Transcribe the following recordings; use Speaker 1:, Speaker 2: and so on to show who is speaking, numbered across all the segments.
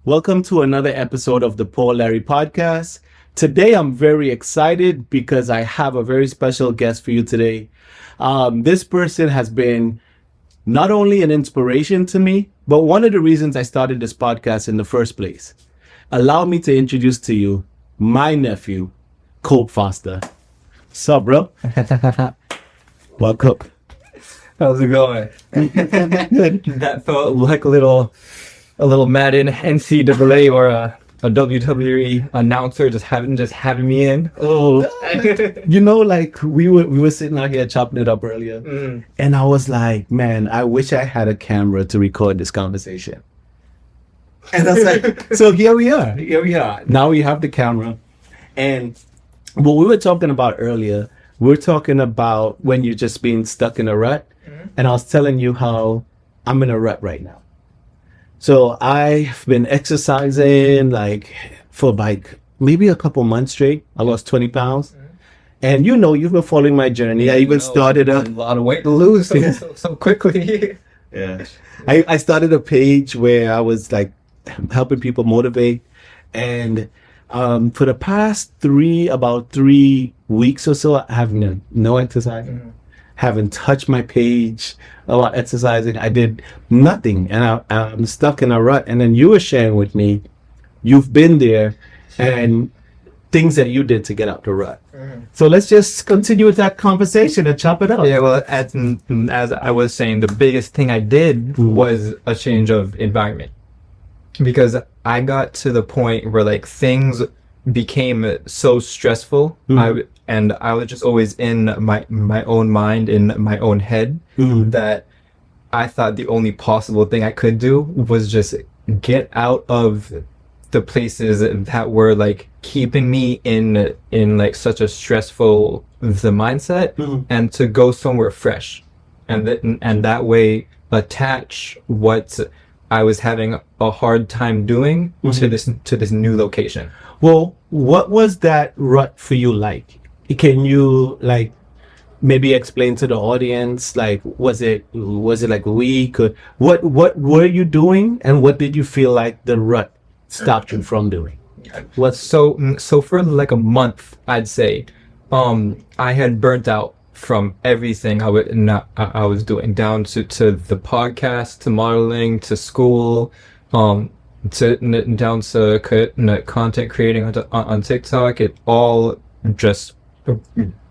Speaker 1: Welcome to another episode of the Paul Larry Podcast. Today, I'm very excited because I have a very special guest for you today. This person has been not only an inspiration to me, but one of the reasons I started this podcast in the first place. Allow me to introduce to you my nephew, Colte Foster. Sup, bro? Welcome.
Speaker 2: How's it going? That felt like a little Madden NCAA or a WWE announcer just having me in.
Speaker 1: Oh, like we were sitting out here chopping it up earlier, and I was like, man, I wish I had a camera to record this conversation. And I was like, so here we are. Now we have the camera, and what we were talking about earlier, we're talking about when you're just being stuck in a rut, and I was telling you how I'm in a rut right now. So I've been exercising for maybe a couple months straight. I lost 20 pounds. And you've been following my journey. I even started
Speaker 2: a lot of weight to lose so quickly.
Speaker 1: Yeah. I started a page where I was helping people motivate. And for the past about 3 weeks or so, I have no exercise. Haven't touched my page about exercising. I did nothing, and I'm stuck in a rut. And then you were sharing with me, you've been there, and things that you did to get out the rut. So let's just continue with that conversation and chop it up.
Speaker 2: Yeah, well, as I was saying, the biggest thing I did was a change of environment, because I got to the point where things became so stressful. I was just always in my own mind, in my own head, that I thought the only possible thing I could do was just get out of the places that were keeping me in such a stressful mindset, and to go somewhere fresh, and that way attach what I was having a hard time doing to this new location.
Speaker 1: Well, what was that rut for you like? Can you maybe explain to the audience, was it like a week, or what were you doing, and what did you feel like the rut stopped you from doing?
Speaker 2: So for a month, I'd say, I had burnt out from everything I was doing, down to the podcast, to modeling, to school, down to content creating on TikTok. It all just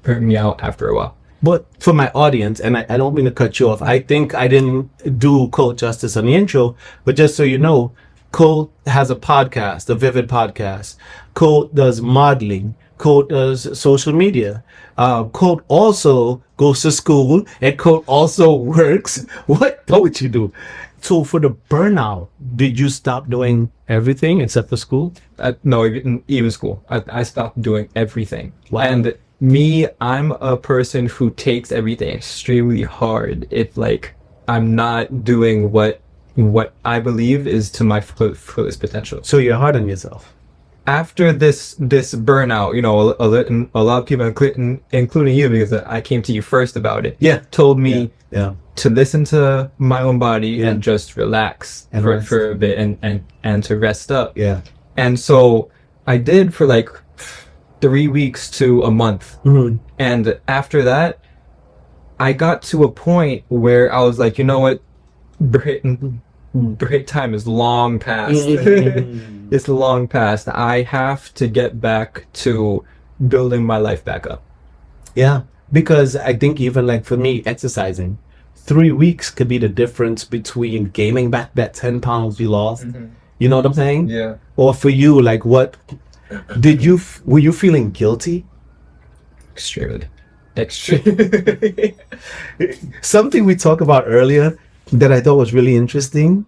Speaker 2: burnt me out after a while.
Speaker 1: But for my audience, and I don't mean to cut you off, I think I didn't do Colte justice on the intro, but just so you know, Colte has a podcast, a Vivid podcast. Colte does modeling. Colte does social media. Colte also goes to school, and Colte also works. What would you do? So for the burnout, did you stop doing everything except for school?
Speaker 2: No, even school. I stopped doing everything.
Speaker 1: Wow.
Speaker 2: And I'm a person who takes everything extremely hard. If I'm not doing what I believe is to my fullest potential.
Speaker 1: So you're hard on yourself.
Speaker 2: After this burnout, a lot of people, including you, because I came to you first about it, told me to listen to my own body and just relax for a bit and to rest up.
Speaker 1: Yeah.
Speaker 2: And so I did for 3 weeks to a month. And after that, I got to a point where I was like, you know what, break time is long past. It's long past. I have to get back to building my life back up.
Speaker 1: Yeah, because I think even for me, exercising, 3 weeks could be the difference between gaining back that 10 pounds you lost. You know what I'm saying?
Speaker 2: Yeah.
Speaker 1: Or for you, what were you feeling guilty?
Speaker 2: Extremely.
Speaker 1: Something we talked about earlier that I thought was really interesting.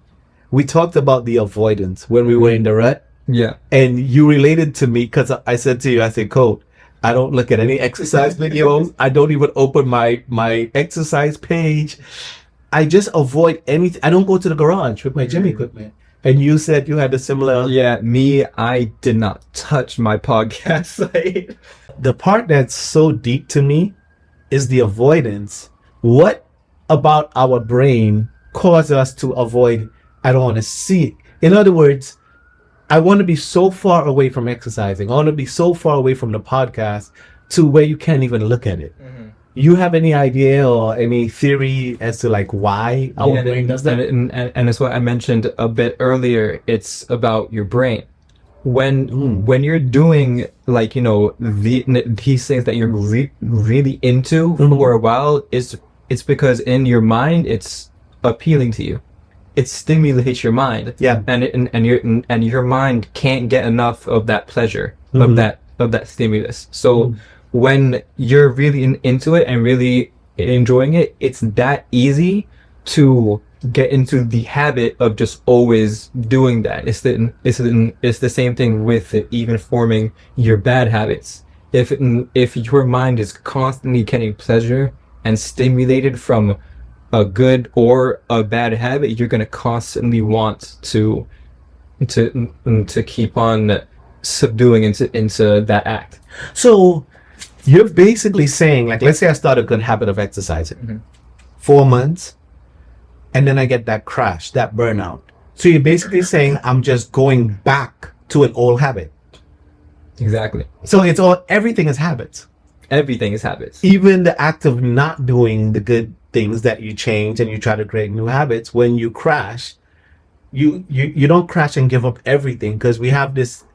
Speaker 1: We talked about the avoidance when we were in the rut.
Speaker 2: Yeah.
Speaker 1: And you related to me because I said to you, I said, Colte, I don't look at any exercise videos. I don't even open my exercise page. I just avoid anything. I don't go to the garage with my gym equipment. And you said you had a similar...
Speaker 2: Yeah, I did not touch my podcast site.
Speaker 1: The part that's so deep to me is the avoidance. What about our brain causes us to avoid, I don't want to see it? In other words, I want to be so far away from exercising. I want to be so far away from the podcast to where you can't even look at it. You have any idea or any theory as to like why our brain does that?
Speaker 2: And it's what I mentioned a bit earlier. It's about your brain. When you're doing like, you know, these things that you're really into for a while, it's because in your mind it's appealing to you. It stimulates your mind.
Speaker 1: Yeah.
Speaker 2: And your mind can't get enough of that pleasure, of that stimulus. So when you're really into it and really enjoying it, it's that easy to get into the habit of just always doing that. It's the same thing with even forming your bad habits. If your mind is constantly getting pleasure and stimulated from a good or a bad habit, you're gonna constantly want to keep on subduing into that act.
Speaker 1: So you're basically saying, like, let's say I start a good habit of exercising, 4 months, and then I get that crash, that burnout. So you're basically saying I'm just going back to an old habit.
Speaker 2: Exactly.
Speaker 1: So everything is habits.
Speaker 2: Everything is habits.
Speaker 1: Even the act of not doing the good things that you change and you try to create new habits, when you crash, you don't crash and give up everything, because we have this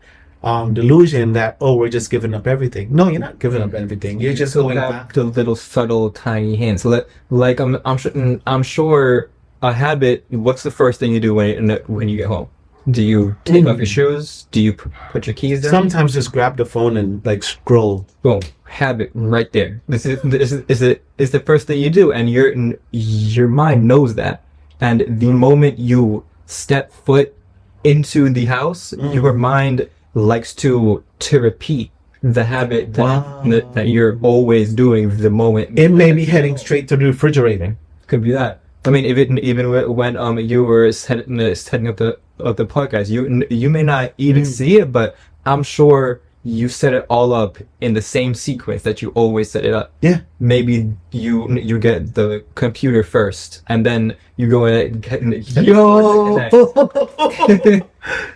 Speaker 1: delusion that, oh, we're just giving up everything. No, you're not giving up everything. You're just going back
Speaker 2: to little subtle tiny hints. Like I'm sure a habit. What's the first thing you do when you get home? Do you take off your shoes? Do you put your keys down?
Speaker 1: Sometimes just grab the phone and like scroll.
Speaker 2: Boom, habit right there. This is the first thing you do, and your mind knows that. And the moment you step foot into the house, your mind likes to repeat the habit that you're always doing the moment.
Speaker 1: It may be heading straight to the refrigerator.
Speaker 2: Could be that. I mean, even when you were setting up the podcast, you may not even see it, but I'm sure you set it all up in the same sequence that you always set it up.
Speaker 1: Yeah.
Speaker 2: Maybe you get the computer first, and then you go and get
Speaker 1: Yo.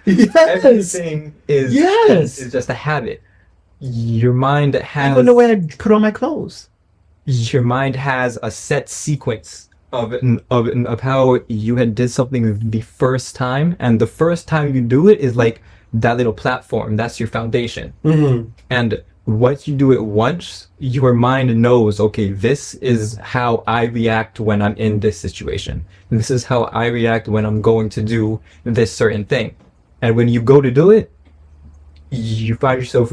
Speaker 1: Yes.
Speaker 2: Everything is just a habit. Your mind has.
Speaker 1: Even the way I put on my clothes.
Speaker 2: Your mind has a set sequence of how you had did something the first time, and the first time you do it is like that little platform. That's your foundation. And once you do it once, your mind knows, okay, this is how I react when I'm in this situation. This is how I react when I'm going to do this certain thing. And when you go to do it, you find yourself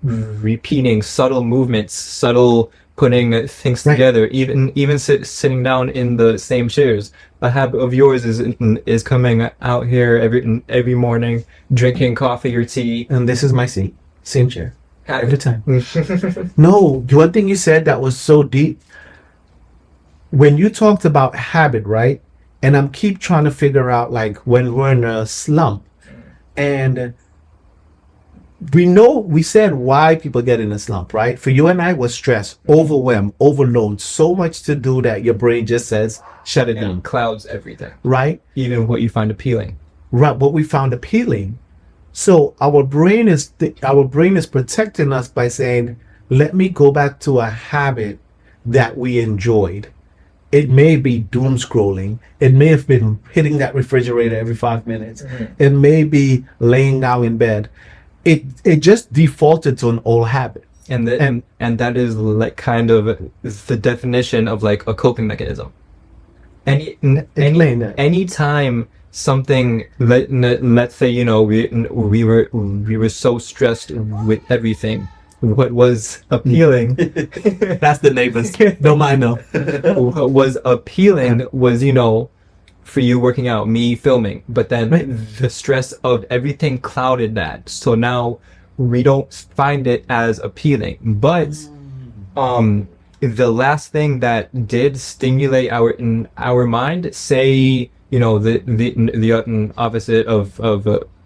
Speaker 2: repeating subtle movements, subtle putting things together, even sitting down in the same chairs. A habit of yours is coming out here every morning, drinking coffee or tea.
Speaker 1: And this is my seat, same chair, every time. No, one thing you said that was so deep. When you talked about habit, right? And I'm keep trying to figure out, like, when we're in a slump, and we said why people get in a slump, right? For you and I was stress, overwhelm, overload, so much to do that your brain just says, shut it down.
Speaker 2: Clouds everything.
Speaker 1: Right?
Speaker 2: Even what you find appealing.
Speaker 1: Right, what we found appealing. So our brain is protecting us by saying, let me go back to a habit that we enjoyed. It may be doom scrolling. It may have been hitting that refrigerator every 5 minutes. It may be laying down in bed. It just defaulted to an old habit.
Speaker 2: And that is like kind of the definition of like a coping mechanism. Anytime something, let's say, you know, we were so stressed with everything, what was appealing
Speaker 1: That's the neighbors. Don't mind them.
Speaker 2: what was appealing was, you know, for you working out, me filming, but then the stress of everything clouded that. So now we don't find it as appealing. But the last thing that did stimulate our mind, say, you know, the opposite of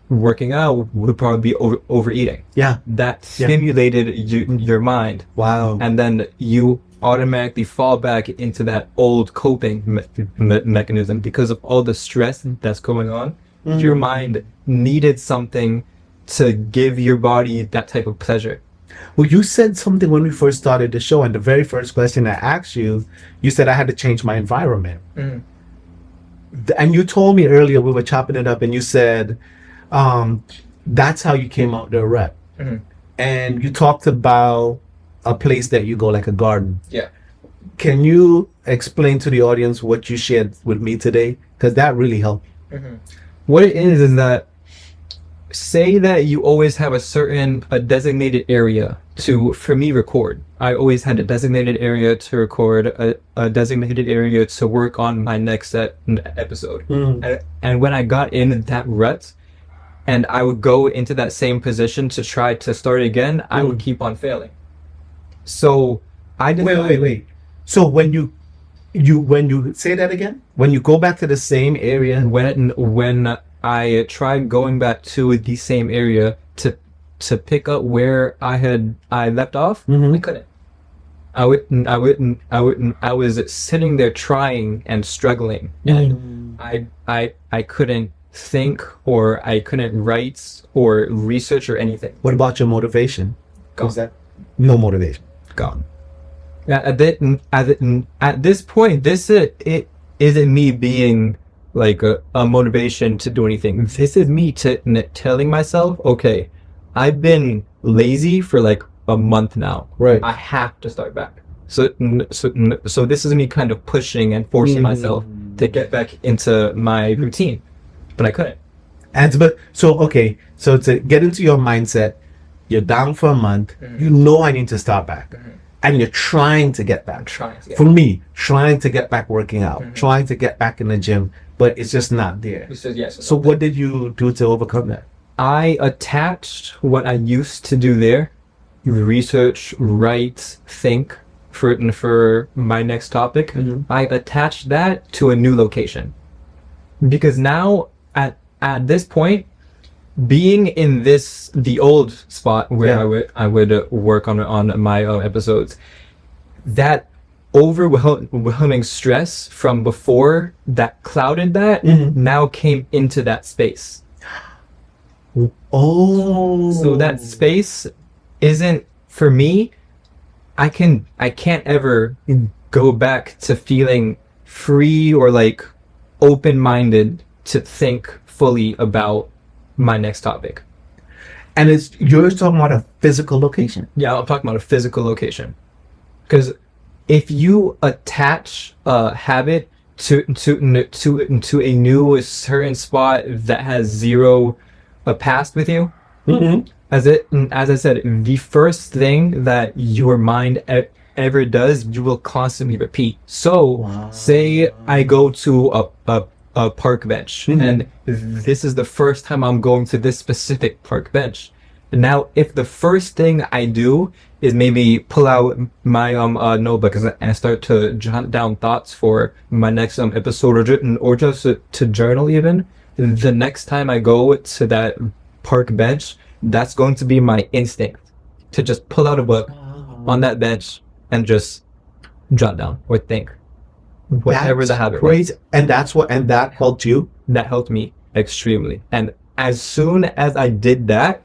Speaker 2: working out would probably be overeating.
Speaker 1: Yeah.
Speaker 2: That stimulated your mind.
Speaker 1: Wow.
Speaker 2: And then you automatically fall back into that old coping mechanism because of all the stress that's going on. Your mind needed something to give your body that type of pleasure.
Speaker 1: Well, you said something when we first started the show, and the very first question I asked you, you said I had to change my environment. And you told me earlier, we were chopping it up, and you said that's how you came out the RUT. And you talked about a place that you go, like a garden.
Speaker 2: Yeah.
Speaker 1: Can you explain to the audience what you shared with me today? Because that really helped.
Speaker 2: What it is that, say that you always have a designated area for me record. I always had a designated area to record, a designated area to work on my next episode. And when I got in that rut, and I would go into that same position to try to start again, I would keep on failing. So I did.
Speaker 1: Wait. So when you say that again, when you go back to the same area,
Speaker 2: when I tried going back to the same area to pick up where I left off, I couldn't. I was sitting there trying and struggling, and I couldn't think, or I couldn't write or research or anything.
Speaker 1: What about your motivation?
Speaker 2: Gone.
Speaker 1: No motivation.
Speaker 2: Gone. At this point, it isn't me being like a motivation to do anything. This is me telling myself, okay, I've been lazy for like a month now.
Speaker 1: Right.
Speaker 2: I have to start back. So this is me kind of pushing and forcing myself to get back into my routine, but I couldn't.
Speaker 1: So to get into your mindset, you're down for a month. You know I need to start back. And you're trying to get back. For me, trying to get back working out, trying to get back in the gym, but it's just not there. So what did you do to overcome that?
Speaker 2: I attached what I used to do there, research, write, think for my next topic. I attached that to a new location. Because now at this point, being in the old spot where I would work on my episodes, that overwhelming stress from before that clouded that now came into that space. So that space isn't for me. I can't ever go back to feeling free or like open-minded to think fully about my next topic.
Speaker 1: And you're talking about a physical location.
Speaker 2: Yeah, I'm talking about a physical location. Because if you attach a habit to a new certain spot that has zero past with you, as I said, the first thing that your mind ever does, you will constantly repeat. So say I go to a park bench, and this is the first time I'm going to this specific park bench. Now, if the first thing I do is maybe pull out my notebook and start to jot down thoughts for my next episode, or just to journal even, the next time I go to that park bench, that's going to be my instinct to just pull out a book on that bench and just jot down or think. Whatever the habit was.
Speaker 1: And that helped you?
Speaker 2: That helped me extremely. And as soon as I did that,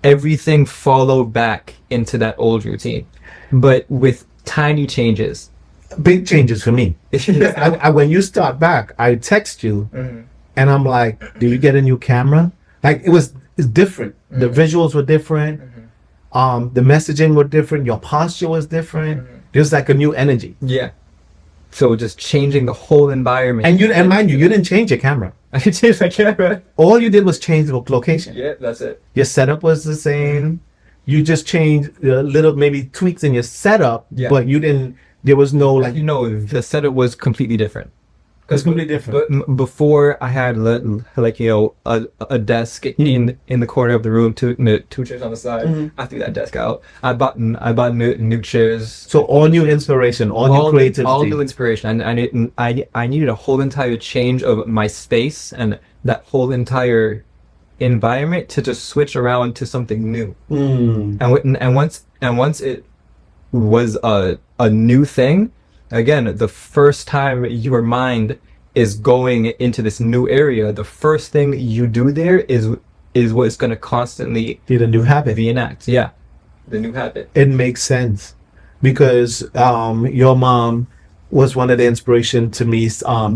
Speaker 2: everything followed back into that old routine, but with tiny changes.
Speaker 1: Big changes for me. When you start back, I text you and I'm like, do you get a new camera? Like it's different. The visuals were different. The messaging were different. Your posture was different. There's like a new energy.
Speaker 2: Yeah. So just changing the whole environment.
Speaker 1: And mind you didn't change your camera.
Speaker 2: I didn't change my camera.
Speaker 1: All you did was change the location.
Speaker 2: Yeah, that's it.
Speaker 1: Your setup was the same. You just changed little maybe tweaks in your setup, but there was no like...
Speaker 2: the setup was completely different.
Speaker 1: It's completely different.
Speaker 2: But before I had a desk in the corner of the room, two chairs on the side. I threw that desk out. I bought new chairs.
Speaker 1: So all new inspiration, all new creativity,
Speaker 2: all new inspiration. And I needed a whole entire change of my space and that whole entire environment to just switch around to something new. And once it was a new thing. Again, the first time your mind is going into this new area, the first thing you do there is what's going to constantly
Speaker 1: Be the new habit.
Speaker 2: reenact. Yeah, the new habit.
Speaker 1: It makes sense because your mom was one of the inspiration to me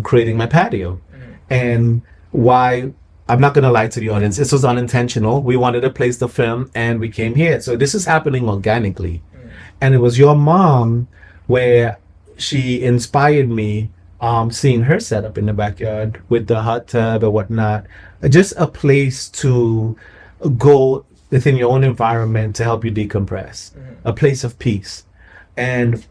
Speaker 1: creating my patio. And why, I'm not going to lie to the audience, this was unintentional. We wanted a place to film and we came here. So this is happening organically. And it was your mom where she inspired me, seeing her setup in the backyard with the hot tub and whatnot. Just a place to go within your own environment to help you decompress, a place of peace. And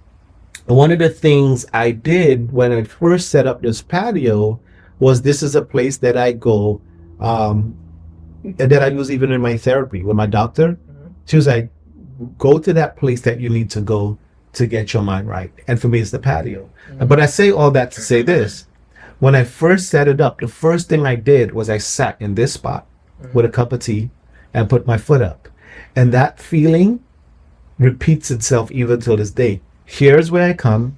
Speaker 1: one of the things I did when I first set up this patio was this is a place that I go, that I use even in my therapy with my doctor. She was like, go to that place that you need to go to get your mind right. And for me, it's the patio. But I say all that to say this. When I first set it up, the first thing I did was I sat in this spot with a cup of tea and put my foot up. And that feeling repeats itself even till this day. Here's where I come.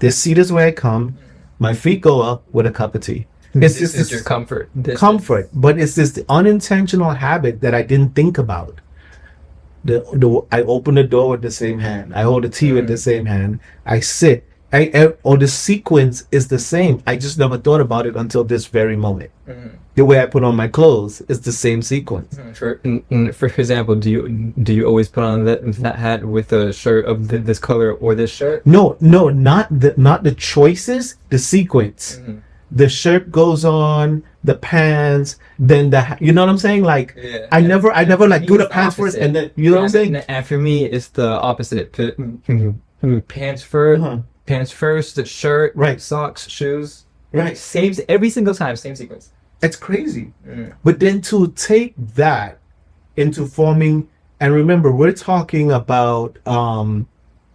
Speaker 1: This seat is where I come. My feet go up with a cup of tea.
Speaker 2: This is your comfort.
Speaker 1: But it's this unintentional habit that I didn't think about. I open the door with the same hand. I hold the tea with the same hand. I sit. Or the sequence is the same. I just never thought about it until this very moment. The way I put on my clothes is the same sequence.
Speaker 2: For example, do you always put on that hat with a shirt of this color or this shirt?
Speaker 1: No, not the choices. The sequence. The shirt goes on, the pants, then you know what I'm saying? Like, yeah. I never like do the pants first and then, you know what I'm saying?
Speaker 2: And for me, it's the opposite. Pants first, the shirt,
Speaker 1: right?
Speaker 2: Socks, shoes,
Speaker 1: right?
Speaker 2: Same every single time, same sequence.
Speaker 1: It's crazy. But then to take that into forming, and remember, we're talking about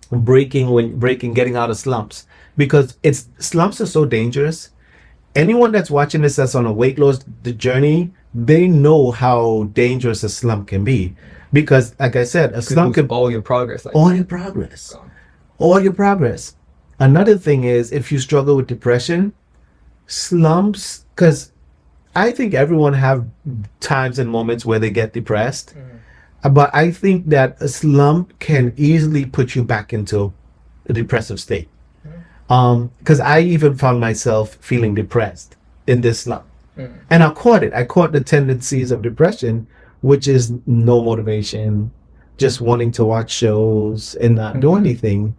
Speaker 1: getting out of slumps, because slumps are so dangerous. Anyone that's watching this that's on a weight loss journey, they know how dangerous a slump can be. Because, like I said, a slump can
Speaker 2: all your progress.
Speaker 1: All your progress. Another thing is, if you struggle with depression, slumps, because I think everyone have times and moments where they get depressed. But I think that a slump can easily put you back into a depressive state. Because I even found myself feeling depressed in this slump. And I caught it. I caught the tendencies of depression, which is no motivation, just wanting to watch shows and not do anything.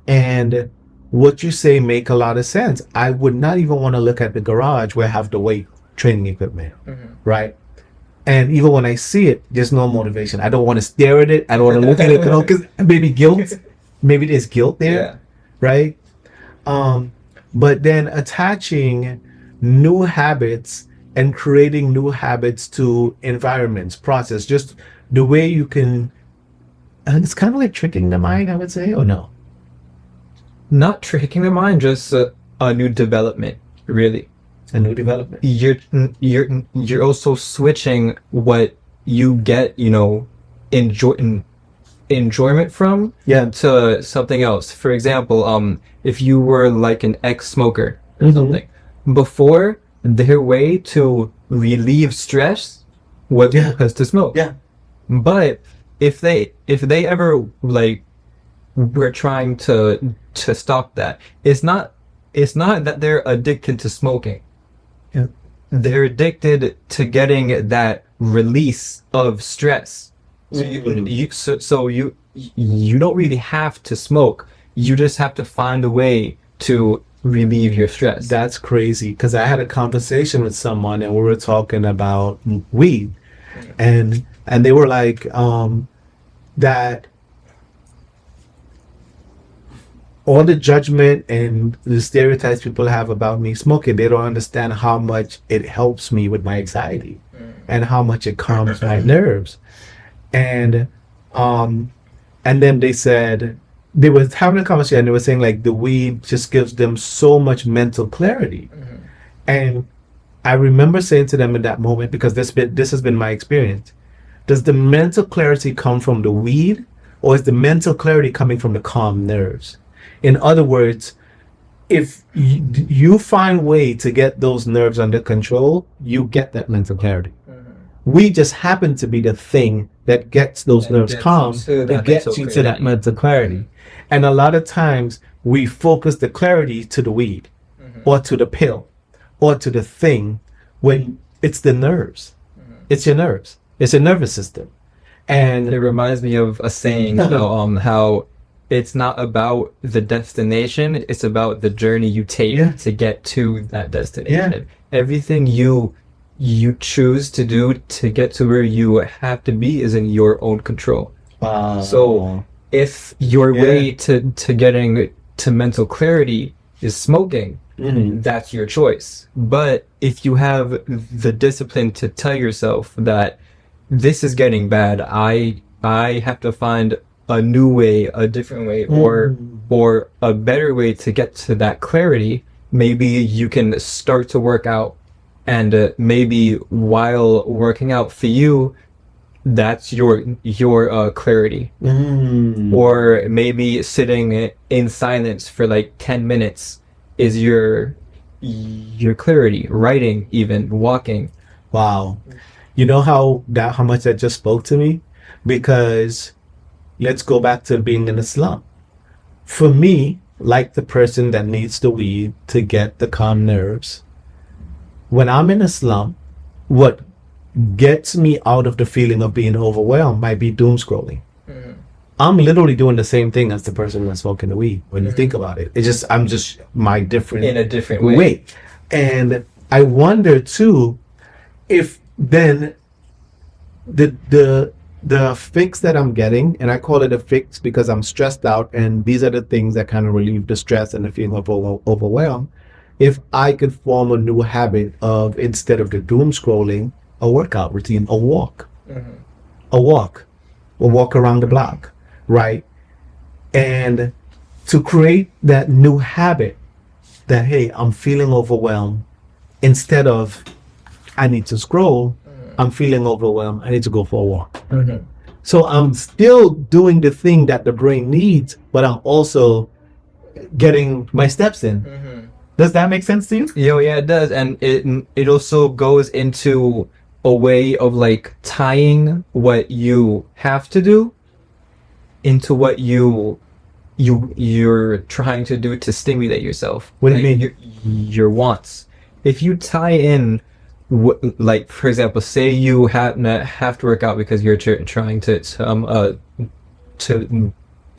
Speaker 1: And what you say make a lot of sense. I would not even want to look at the garage where I have the weight training equipment, right? And even when I see it, there's no motivation. I don't want to stare at it. I don't want to look at it, because maybe guilt. Maybe there's guilt there, right? But then attaching new habits and creating new habits to environments, process, just the way you can, and it's kind of like tricking the mind, I would say, or no?
Speaker 2: Not tricking the mind, just a new development, really.
Speaker 1: A new development.
Speaker 2: You're also switching what you get, enjoyment from to something else. For example, if you were like an ex-smoker or something, before, their way to relieve stress was to smoke. But if they ever like were trying to stop that, it's not that they're addicted to smoking. They're addicted to getting that release of stress. So you don't really have to smoke. You just have to find a way to relieve your stress.
Speaker 1: That's crazy, because I had a conversation with someone and we were talking about weed, and they were like that all the judgment and the stereotypes people have about me smoking, they don't understand how much it helps me with my anxiety and how much it calms my nerves. And then they said, they was having a conversation and they were saying like the weed just gives them so much mental clarity. And I remember saying to them in that moment, because this has been my experience, does the mental clarity come from the weed, or is the mental clarity coming from the calm nerves? In other words, if you find way to get those nerves under control, you get that mental clarity. We just happen to be the thing that gets those nerves calm, that gets you to that mental clarity. And a lot of times we focus the clarity to the weed or to the pill or to the thing when it's the nerves. It's your nerves. It's your nervous system. And
Speaker 2: it reminds me of a saying, how it's not about the destination, it's about the journey you take to get to that destination. Everything you choose to do to get to where you have to be is in your own control.
Speaker 1: Wow.
Speaker 2: So if your way to getting to mental clarity is smoking, that's your choice. But if you have the discipline to tell yourself that this is getting bad, I have to find a new way, a different way, or a better way to get to that clarity, maybe you can start to work out. And maybe while working out for you, that's your clarity. Or maybe sitting in silence for like 10 minutes is your clarity. Writing, even walking.
Speaker 1: Wow. You know how much that just spoke to me? Because let's go back to being in a slump. For me, like the person that needs the weed to get the calm nerves, when I'm in a slump, what gets me out of the feeling of being overwhelmed might be doom scrolling. I'm literally doing the same thing as the person that's smoking the weed. When you think about it, I'm just my different
Speaker 2: in a different way.
Speaker 1: And I wonder too, if then the fix that I'm getting, and I call it a fix because I'm stressed out, and these are the things that kind of relieve the stress and the feeling of overwhelm. If I could form a new habit of, instead of the doom scrolling, a workout routine, a walk around the block, right? And to create that new habit that, hey, I'm feeling overwhelmed, instead of I need to scroll, I'm feeling overwhelmed, I need to go for a walk. So I'm still doing the thing that the brain needs, but I'm also getting my steps in. Does that make sense to you?
Speaker 2: Yeah, it does. And it also goes into a way of like tying what you have to do into what you're trying to do to stimulate yourself.
Speaker 1: What do you mean?
Speaker 2: Your wants. If you tie in, like for example, say you have to work out because you're trying to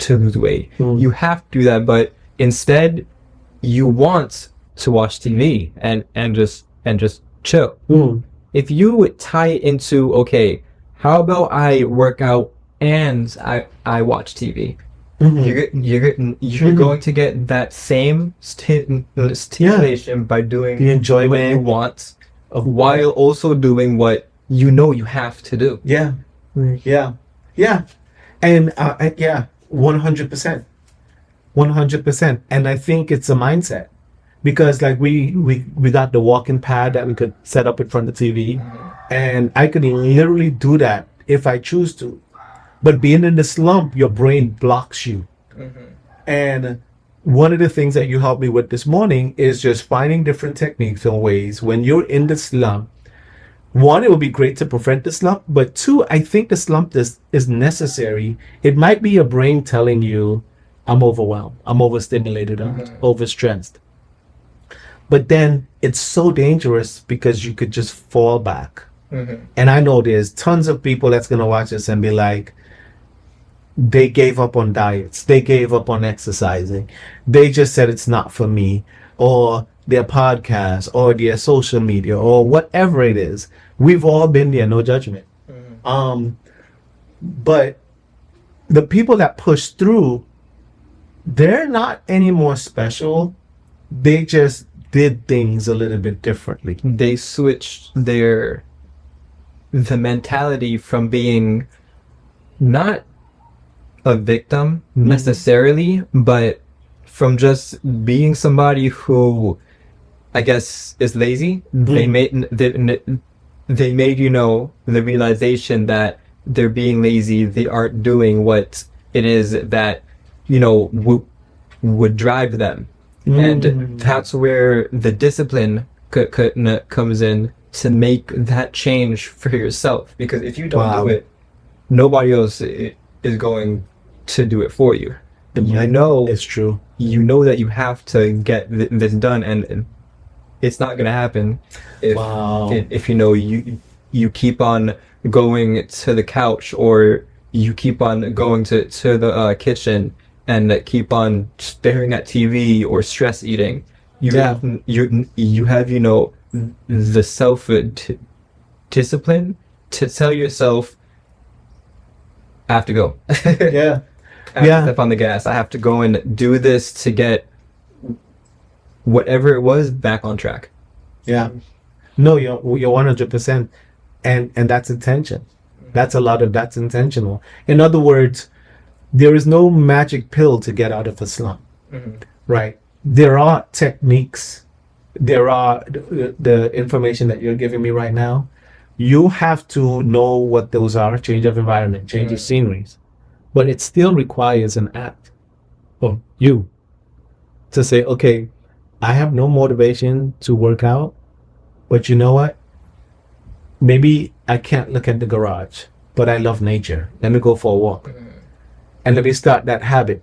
Speaker 2: lose weight. You have to do that, but instead you want to watch TV and just chill. If you tie it into, okay, how about I work out and I watch TV? You're going to get that same stimulation by doing
Speaker 1: the enjoyment
Speaker 2: what you want, while also doing what you know you have to do.
Speaker 1: Yeah. And 100%. 100%. And I think it's a mindset, because like we got the walking pad that we could set up in front of the TV, and I could literally do that if I choose to. But being in the slump, your brain blocks you. And one of the things that you helped me with this morning is just finding different techniques and ways when you're in the slump. One, it would be great to prevent the slump, but two, I think the slump is necessary. It might be your brain telling you, I'm overwhelmed, I'm overstimulated, I'm overstressed. But then it's so dangerous because you could just fall back. And I know there's tons of people that's going to watch this and be like, they gave up on diets, they gave up on exercising, they just said it's not for me, or their podcast, or their social media, or whatever it is. We've all been there, no judgment. But the people that push through, they're not any more special. They just did things a little bit differently.
Speaker 2: They switched the mentality from being not a victim necessarily, but from just being somebody who, I guess, is lazy. They made you know the realization that they're being lazy. They aren't doing what it is that would drive them. And that's where the discipline comes in to make that change for yourself. Because if you don't do it, nobody else is going to do it for you. You know,
Speaker 1: it's true.
Speaker 2: You know that you have to get this done, and it's not going to happen if you know you keep on going to the couch, or you keep on going to the kitchen and keep on staring at TV or stress eating. You have you know, the self discipline to tell yourself, I have to go.
Speaker 1: Yeah.
Speaker 2: I have to step on the gas. I have to go and do this to get whatever it was back on track.
Speaker 1: Yeah. No, you're 100%. And that's intention. That's intentional. In other words, there is no magic pill to get out of a slump. Right? There are techniques. There are the information that you're giving me right now. You have to know what those are. Change of environment, change of sceneries. But it still requires an act of you to say, okay, I have no motivation to work out, but you know what? Maybe I can't look at the garage, but I love nature. Let me go for a walk. And let me start that habit.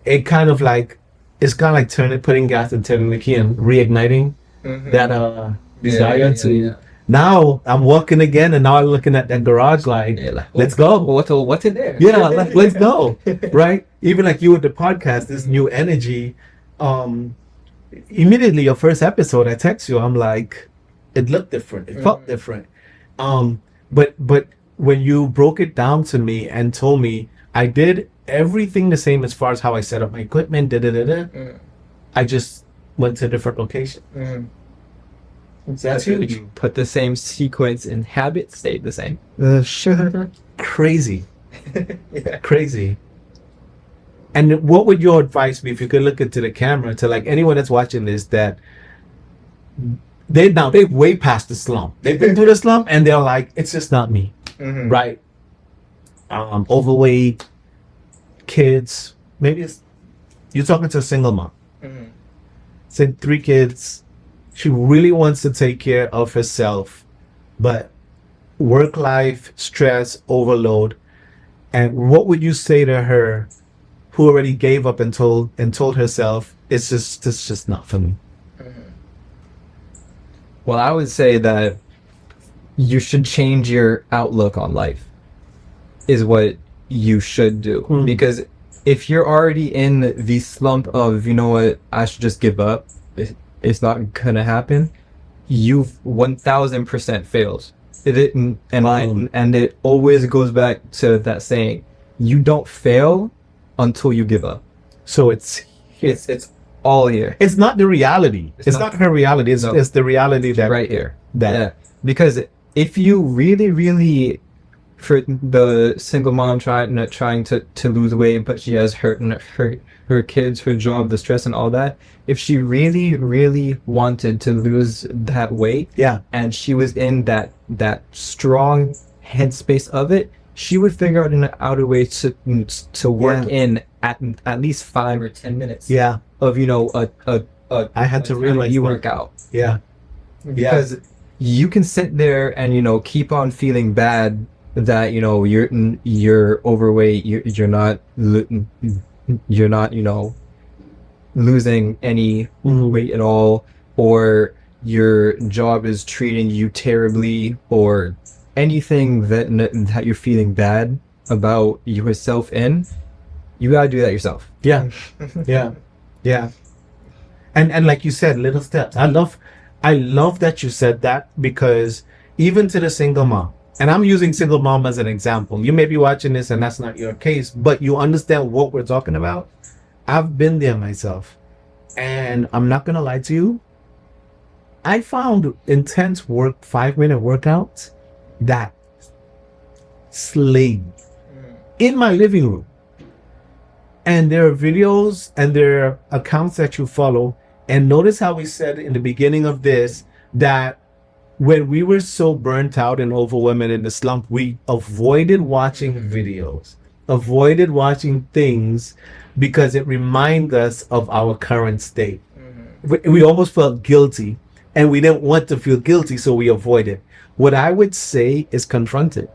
Speaker 1: It's kind of like putting gas and turning the key and reigniting that desire to. Now I'm walking again, and now I'm looking at that garage like, let's go.
Speaker 2: What's in there?
Speaker 1: Yeah, let's go. Right? Even like you with the podcast, this new energy. Immediately, your first episode, I text you. I'm like, it looked different. It felt different. But when you broke it down to me and told me I did everything the same as far as how I set up my equipment, I just went to a different location.
Speaker 2: That's huge. You put the same sequence and habit stayed the same.
Speaker 1: Sure. Crazy. Crazy. And what would your advice be if you could look into the camera to like anyone that's watching this that they've way past the slump. They've been through the slump and they're like, it's just not me. Right? Overweight, kids, maybe you're talking to a single mom. Said 3 kids. She really wants to take care of herself, but work life, stress, overload. And what would you say to her who already gave up and told herself, it's just not for me?
Speaker 2: Well, I would say that you should change your outlook on life is what you should do. Because if you're already in the slump of, you know what, I should just give up, it's not gonna happen, you've 1000% failed. And it always goes back to that saying, you don't fail until you give up.
Speaker 1: So it's
Speaker 2: all here.
Speaker 1: It's not the reality. It's not her reality. It's the reality that
Speaker 2: right here. Because if you really, for the single mom trying to lose weight, but she has her kids, her job, the stress and all that. If she really wanted to lose that weight, and she was in that strong headspace of it, she would figure out a way to work in at least 5 or 10 minutes. Of
Speaker 1: I had to realize
Speaker 2: you work out.
Speaker 1: Because
Speaker 2: you can sit there and keep on feeling bad that you're overweight, you're not losing any weight at all, or your job is treating you terribly, or anything that you're feeling bad about yourself in, you gotta do that yourself.
Speaker 1: And like you said, little steps. I love that you said that, because even to the single mom, and I'm using single mom as an example. You may be watching this and that's not your case, but you understand what we're talking about. I've been there myself, and I'm not gonna lie to you. I found intense 5-minute workouts that slayed in my living room. And there are videos and there are accounts that you follow. And notice how we said in the beginning of this that when we were so burnt out and overwhelmed in the slump, we avoided watching videos, avoided watching things, because it reminds us of our current state. we almost felt guilty, and we didn't want to feel guilty, so we avoided. What I would say is confront it.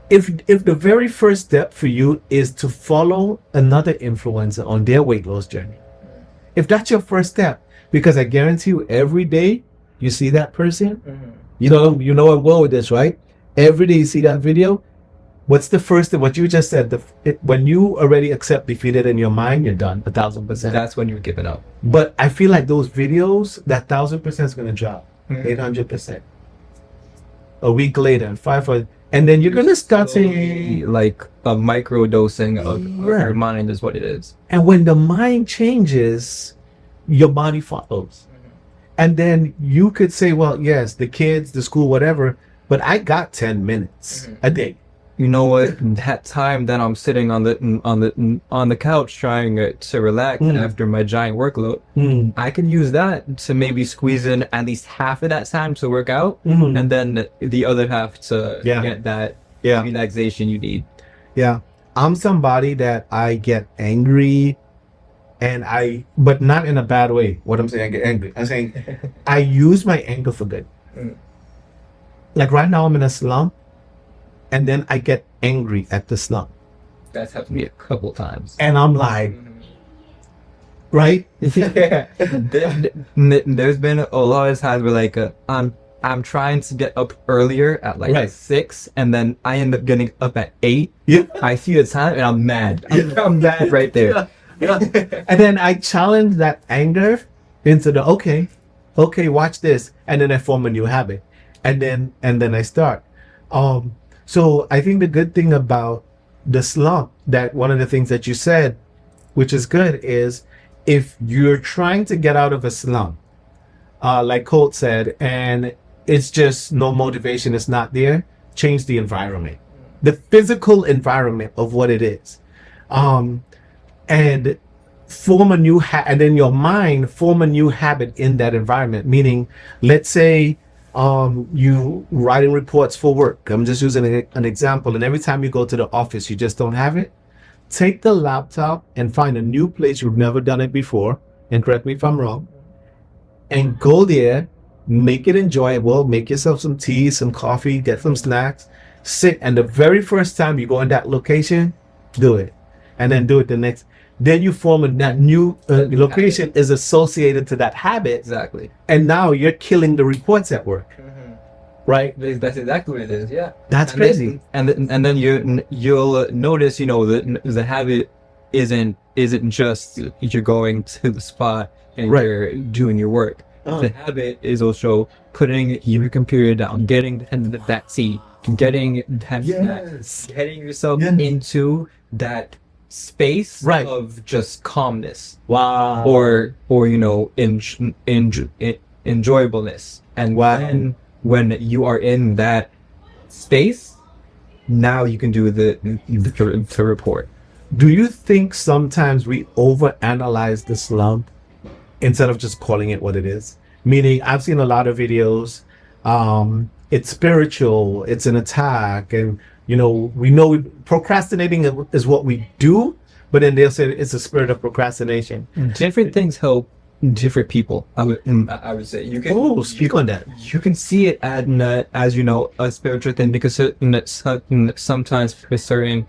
Speaker 1: If the very first step for you is to follow another influencer on their weight loss journey, if that's your first step, because I guarantee you, every day you see that person, you know I'm going with this, right? Every day you see that video. What's the first thing? What you just said. When you already accept defeated in your mind, you're done 1,000%.
Speaker 2: That's when you're giving up.
Speaker 1: But I feel like those videos, that 1,000% is gonna drop 800%. A week later, 500, and then you're gonna start saying,
Speaker 2: like a micro dosing of your mind is what it is.
Speaker 1: and when the mind changes, your body follows. And then you could say, well, yes, the kids, the school, whatever, but I got 10 minutes a day.
Speaker 2: You know what? That time that I'm sitting on the couch trying to relax after my giant workload, I can use that to maybe squeeze in at least half of that time to work out, and then the other half to get that relaxation you need.
Speaker 1: Yeah. I'm somebody that I get angry, but not in a bad way. What I'm saying, I get angry. I'm saying I use my anger for good. Like right now I'm in a slump, and then I get angry at the slump.
Speaker 2: That's happened to me a couple times.
Speaker 1: And I'm like, right?
Speaker 2: There's been a lot of times where like I'm trying to get up earlier at like 6, and then I end up getting up at 8.
Speaker 1: Yeah.
Speaker 2: I see the time and I'm mad. I'm mad right there.
Speaker 1: Yeah. And then I challenge that anger into the okay, watch this, and then I form a new habit, and then I start. So I think the good thing about the slump, that one of the things that you said, which is good, is if you're trying to get out of a slump, like Colte said, and it's just no motivation, it's not there, change the environment, the physical environment of what it is. And form a new and then your mind form a new habit in that environment. Meaning, let's say you writing reports for work. I'm just using an example. And every time you go to the office, you just don't have it. Take the laptop and find a new place you've never done it before. And correct me if I'm wrong. And go there, make it enjoyable. Make yourself some tea, some coffee, get some snacks. Sit, and the very first time you go in that location, do it, and then do it the next. Then you form that new location is associated to that habit.
Speaker 2: Exactly.
Speaker 1: And now you're killing the reports at work. Right?
Speaker 2: That's exactly what it is. Yeah.
Speaker 1: That's crazy.
Speaker 2: And then you'll notice, that the habit isn't just you're going to the spot and you're doing your work. The habit is also putting your computer down, getting that seat, getting that snack, getting yourself into that space of just calmness.
Speaker 1: Wow.
Speaker 2: Or enjoyableness. And when you are in that space, now you can do the report.
Speaker 1: Do you think sometimes we overanalyze the slump instead of just calling it what it is? Meaning, I've seen a lot of videos. It's spiritual. It's an attack, and we know procrastinating is what we do, but then they'll say it's a spirit of procrastination.
Speaker 2: Different things help different people. I would say you can
Speaker 1: speak on that.
Speaker 2: You can see it as a spiritual thing, because sometimes for certain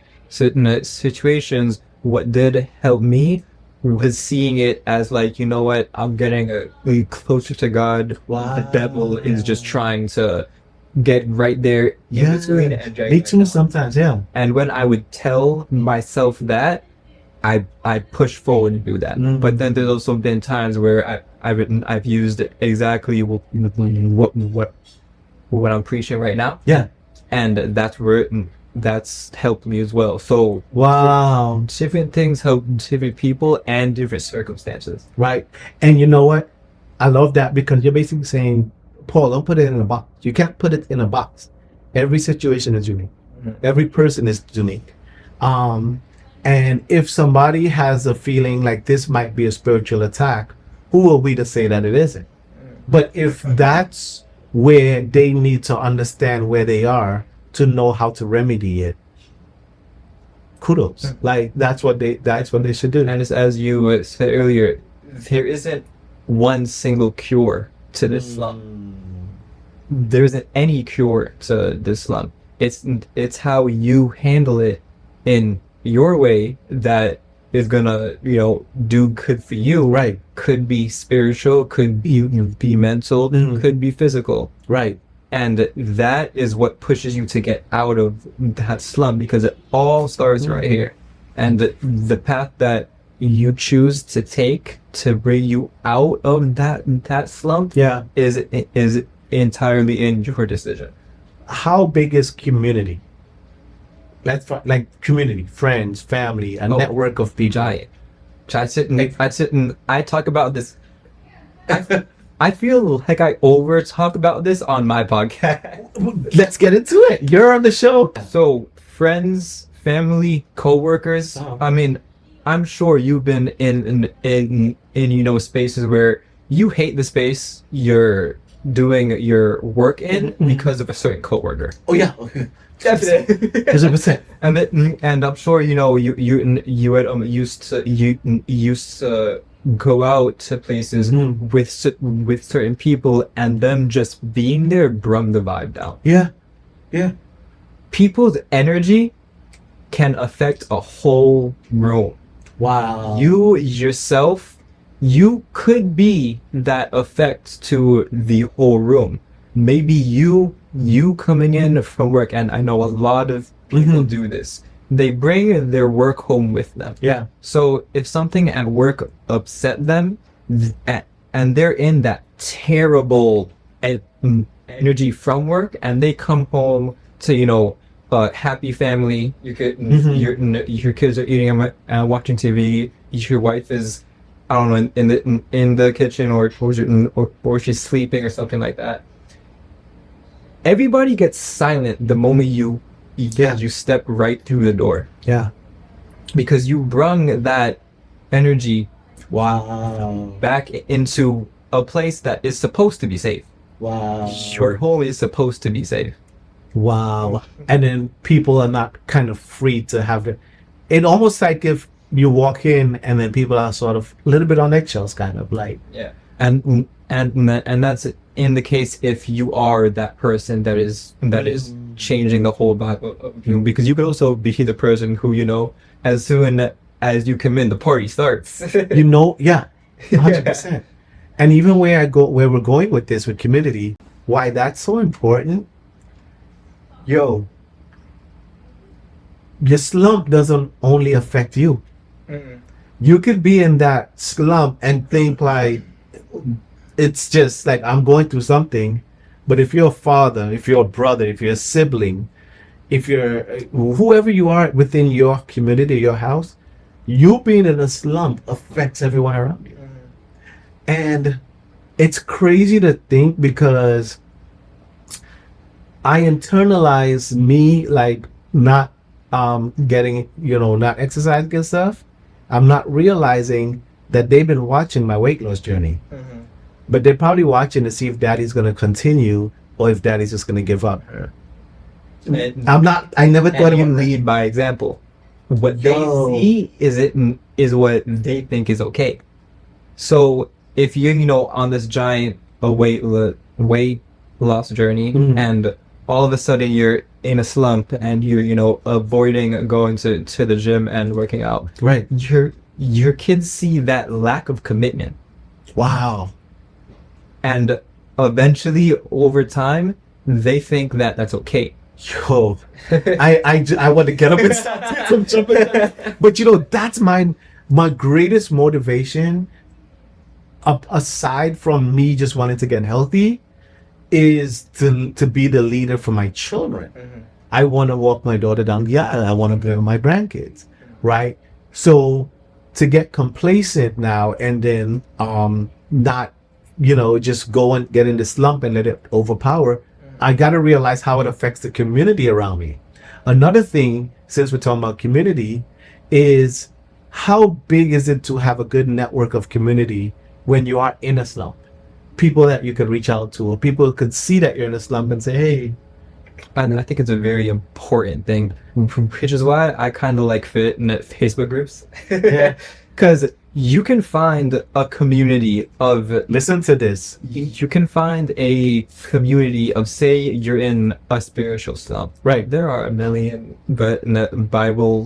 Speaker 2: situations, what did help me was seeing it as like, I'm getting closer to God. Wow. The devil is just trying to get right there in between the edge.
Speaker 1: Me too, sometimes, yeah.
Speaker 2: And when I would tell myself that, I push forward and do that. But then there's also been times where I've used exactly what I'm preaching right now.
Speaker 1: Yeah.
Speaker 2: And that's helped me as well. So
Speaker 1: wow,
Speaker 2: different things help different people and different circumstances.
Speaker 1: Right. And you know what? I love that, because you're basically saying, Paul, don't put it in a box. You can't put it in a box. Every situation is unique. Every person is unique. And if somebody has a feeling like this might be a spiritual attack, who are we to say that it isn't? But if that's where they need to understand where they are to know how to remedy it, kudos. Like that's what they should do.
Speaker 2: And as you said earlier, there isn't one single cure to this slump. There isn't any cure to this slump. It's how you handle it in your way that is gonna, do good for you.
Speaker 1: Right.
Speaker 2: Could be spiritual, could be mental, could be physical.
Speaker 1: Right.
Speaker 2: And that is what pushes you to get out of that slump, because it all starts right here. And the path that you choose to take to bring you out of that slump is entirely in your decision.
Speaker 1: How big is community? Like community, friends, family, a network of people.
Speaker 2: Giant. I sit and I talk about this. I feel like I over talk about this on my podcast.
Speaker 1: Let's get into it. You're on the show.
Speaker 2: So friends, family, co-workers. I mean, I'm sure you've been in spaces where you hate the space you're doing your work in because of a certain coworker.
Speaker 1: Oh yeah. 100%.
Speaker 2: And I'm sure you had used to go out to places with certain people, and them just being there brung the vibe down.
Speaker 1: Yeah.
Speaker 2: People's energy can affect a whole room.
Speaker 1: Wow.
Speaker 2: You yourself, you could be that effect to the whole room. Maybe you coming in from work, and I know a lot of people do this. They bring their work home with them.
Speaker 1: Yeah.
Speaker 2: So if something at work upset them, and they're in that terrible energy from work, and they come home to happy family. Your kids are eating and watching TV. Your wife is, I don't know, in the kitchen or she's sleeping or something like that. Everybody gets silent the moment you step right through the door.
Speaker 1: Yeah.
Speaker 2: Because you brung that energy back into a place that is supposed to be safe.
Speaker 1: Wow.
Speaker 2: Your home is supposed to be safe.
Speaker 1: Wow. And then people are not kind of free to have it. It almost like if you walk in and then people are sort of a little bit on eggshells, kind of like.
Speaker 2: Yeah. And that's in the case if you are that person that is changing the whole vibe of you, because you could also be the person who as soon as you come in, the party starts.
Speaker 1: 100%. And even where we're going with this with community, why that's so important. Your slump doesn't only affect you. You could be in that slump and think like it's just like I'm going through something, but if you're a father, if you're a brother, if you're a sibling, if you're whoever you are within your community, your house, you being in a slump affects everyone around you. And it's crazy to think, because I internalize me like not getting, not exercising and stuff. I'm not realizing that they've been watching my weight loss journey. But they're probably watching to see if daddy's going to continue or if daddy's just going to give up. I never thought
Speaker 2: you
Speaker 1: about
Speaker 2: lead by example. What they see is what they think is okay. So if you're, on this giant weight loss journey, and all of a sudden you're in a slump and you're, avoiding going to the gym and working out.
Speaker 1: Right.
Speaker 2: Your kids see that lack of commitment.
Speaker 1: Wow.
Speaker 2: And eventually, over time, they think that that's okay.
Speaker 1: Yo, I want to get up and start some jumping. But that's my greatest motivation, aside from me just wanting to get healthy, is to be the leader for my children. I want to walk my daughter down the aisle. I want to play with my grandkids, right? So to get complacent now and then not just go and get in the slump and let it overpower, I got to realize how it affects the community around me. Another thing, since we're talking about community, is how big is it to have a good network of community when you are in a slump? People that you could reach out to, or people could see that you're in a slump and say, hey.
Speaker 2: And I think it's a very important thing. which is why I kind of like fit in Facebook groups.
Speaker 1: Yeah.
Speaker 2: Because you can find a community of,
Speaker 1: Listen to this.
Speaker 2: you can find a community of, say you're in a spiritual slump.
Speaker 1: Right.
Speaker 2: There are a million Bible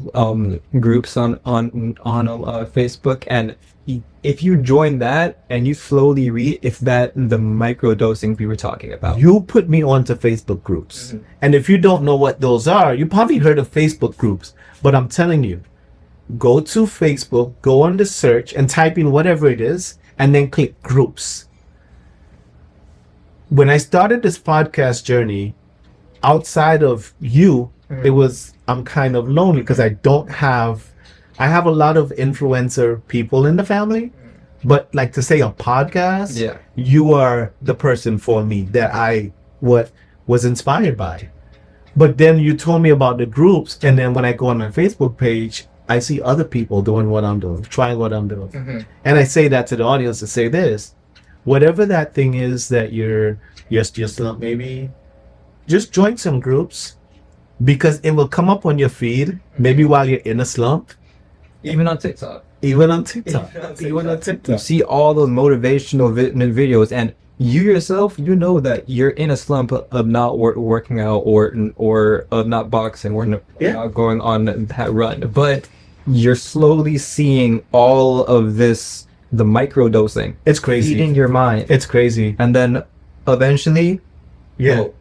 Speaker 2: groups on Facebook, and if you join that and you slowly read, if that the microdosing we were talking about.
Speaker 1: You put me onto Facebook groups. And if you don't know what those are, you probably heard of Facebook groups. But I'm telling you, go to Facebook, go on the search and type in whatever it is, and then click groups. When I started this podcast journey, outside of you, it was, I'm kind of lonely because I have a lot of influencer people in the family, but like to say a podcast, you are the person for me that I was inspired by. But then you told me about the groups, and then when I go on my Facebook page, I see other people doing what I'm doing, trying what I'm doing. And I say that to the audience to say this: whatever that thing is that you're slump, maybe just join some groups, because it will come up on your feed maybe while you're in a slump.
Speaker 2: Even on TikTok.
Speaker 1: Even on TikTok.
Speaker 2: You see all those motivational videos, and you yourself, you know that you're in a slump of not working out or of not boxing or not going on that run. But you're slowly seeing all of this, the microdosing.
Speaker 1: It's crazy.
Speaker 2: Feeding your mind.
Speaker 1: It's crazy.
Speaker 2: And then eventually, I